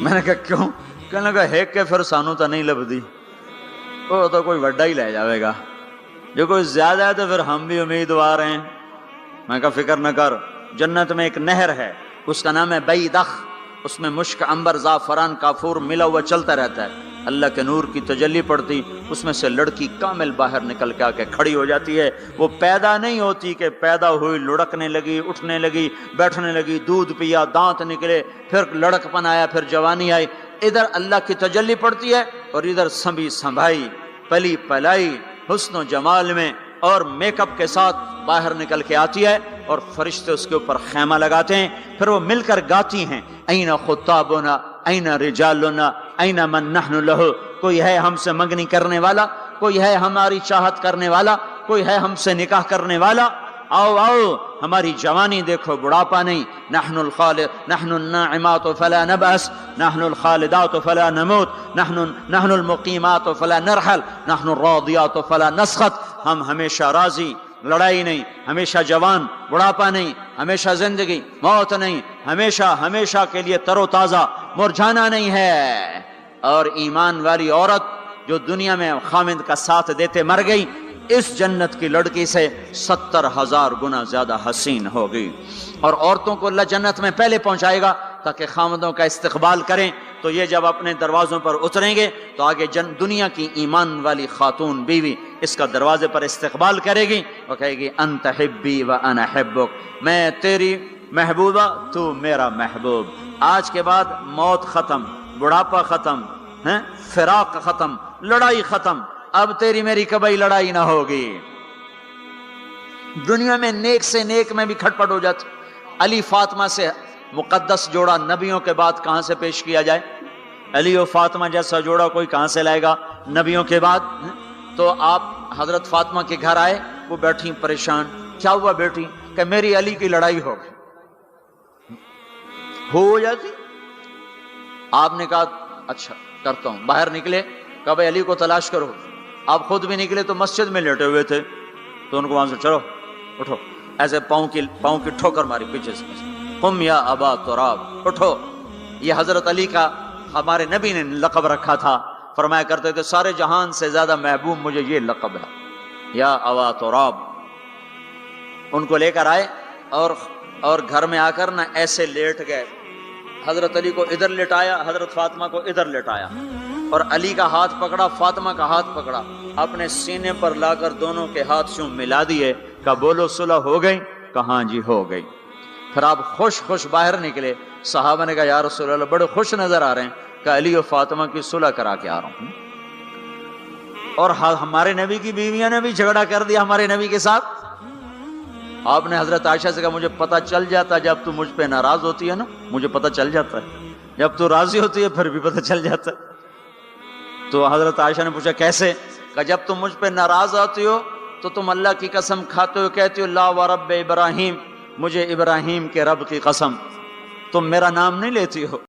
میں نے کہا کیوں؟ کہنے لگا ہے کہ پھر سانو تو نہیں لبدی، وہ تو کوئی وڈا ہی لے جاوے گا، جو کوئی زیادہ ہے تو پھر ہم بھی امیدوار ہیں۔ میں کہا فکر نہ کر، جنت میں ایک نہر ہے اس کا نام ہے بیدخ، اس میں مشک عنبر زعفران کافور ملا ہوا چلتا رہتا ہے، اللہ کے نور کی تجلی پڑتی، اس میں سے لڑکی کامل باہر نکل کے آ کے کھڑی ہو جاتی ہے۔ وہ پیدا نہیں ہوتی کہ پیدا ہوئی لڑکنے لگی، اٹھنے لگی، بیٹھنے لگی، دودھ پیا، دانت نکلے، پھر لڑک پن آیا، پھر جوانی آئی، ادھر اللہ کی تجلی پڑتی ہے اور ادھر سنبھی سنبھائی پلی پلائی حسن و جمال میں اور میک اپ کے ساتھ باہر نکل کے آتی ہے، اور فرشتے اس کے اوپر خیمہ لگاتے ہیں، پھر وہ مل کر گاتی ہیں این خطابنا این رجالنا این من نحن لہ، کوئی ہے ہم سے منگنی کرنے والا، کوئی ہے ہماری چاہت کرنے والا، کوئی ہے ہم سے نکاح کرنے والا، آؤ ہماری جوانی دیکھو، بڑھاپا نہیں، نحن الخالد نحن الناعمات فلا نبأس نحن الخالدات فلا نموت نحن المقیمات فلا نرحل نحن الراضیات فلا نسخط، ہم ہمیشہ راضی، لڑائی نہیں، ہمیشہ جوان، بڑھاپا نہیں، ہمیشہ زندگی، موت نہیں، ہمیشہ کے لیے تر و تازہ، مرجھانا نہیں ہے۔ اور ایمان والی عورت جو دنیا میں خامند کا ساتھ دیتے مر گئی، اس جنت کی لڑکی سے 70,000 گنا زیادہ حسین ہوگی۔ اور عورتوں کو اللہ جنت میں پہلے پہنچائے گا تاکہ خامندوں کا استقبال کریں، تو یہ جب اپنے دروازوں پر اتریں گے تو آگے دنیا کی ایمان والی خاتون بیوی اس کا دروازے پر استقبال کرے گی، وہ کہے گی انت حبی و انا حبک، میں تیری محبوبہ تو میرا محبوب۔ آج کے بعد موت ختم، بڑھاپا ختم، فراق ختم، لڑائی ختم، اب تیری میری کبھی لڑائی نہ ہوگی۔ دنیا میں نیک سے نیک میں بھی کھٹپٹ ہو جاتی۔ علی فاطمہ سے مقدس جوڑا نبیوں کے بعد کہاں سے پیش کیا جائے؟ علی و فاطمہ جیسا جوڑا کوئی کہاں سے لائے گا نبیوں کے بعد؟ تو آپ حضرت فاطمہ کے گھر آئے، وہ بیٹھی پریشان، کیا ہوا بیٹی؟ کہ میری علی کی لڑائی ہو گئی۔ ہو جاتی؟ آپ نے کہا اچھا کرتا ہوں، باہر نکلے، کہا بھائی علی کو تلاش کرو۔ آپ خود بھی نکلے تو مسجد میں لیٹے ہوئے تھے، تو ان کو وہاں سے چلو اٹھو، ایسے پاؤں کی ٹھوکر ماری پیچھے سے، قم یا ابا تراب، اٹھو۔ یہ حضرت علی کا ہمارے نبی نے لقب رکھا تھا، فرمایا کرتے تھے سارے جہان سے زیادہ محبوب مجھے یہ لقب ہے، یا ابا تراب۔ ان کو لے کر آئے اور گھر میں آ کر نہ ایسے لیٹ گئے، حضرت علی کو ادھر لٹایا، حضرت فاطمہ کو ادھر لٹایا، اور علی کا ہاتھ پکڑا، فاطمہ کا ہاتھ پکڑا، اپنے سینے پر لا کر دونوں کے ہاتھ یوں ملا دیے، کہا بولو صلح ہو گئی؟ کہاں جی ہو گئی۔ پھر آپ خوش خوش باہر نکلے. صحابہ نے کہا یا رسول اللہ بڑے خوش نظر آ رہے ہیں. کہ علی و فاطمہ کی صلح کرا کے آ رہا ہوں. اور ہمارے نبی کی بیویاں نے بھی جھگڑا کر دیا ہمارے نبی کے ساتھ. آپ نے حضرت عائشہ سے کہا مجھے پتہ چل جاتا جب تو مجھ پہ ناراض ہوتی ہے نا, مجھے پتہ چل جاتا ہے, جب تو راضی ہوتی ہے پھر بھی پتہ چل جاتا ہے. تو حضرت عائشہ نے پوچھا کیسے؟ کہ جب تم مجھ پہ ناراض آتی ہو تو تم اللہ کی قسم کھاتے ہو, کہتی ہو لا ورب ابراہیم, مجھے ابراہیم کے رب کی قسم, تم میرا نام نہیں لیتی ہو.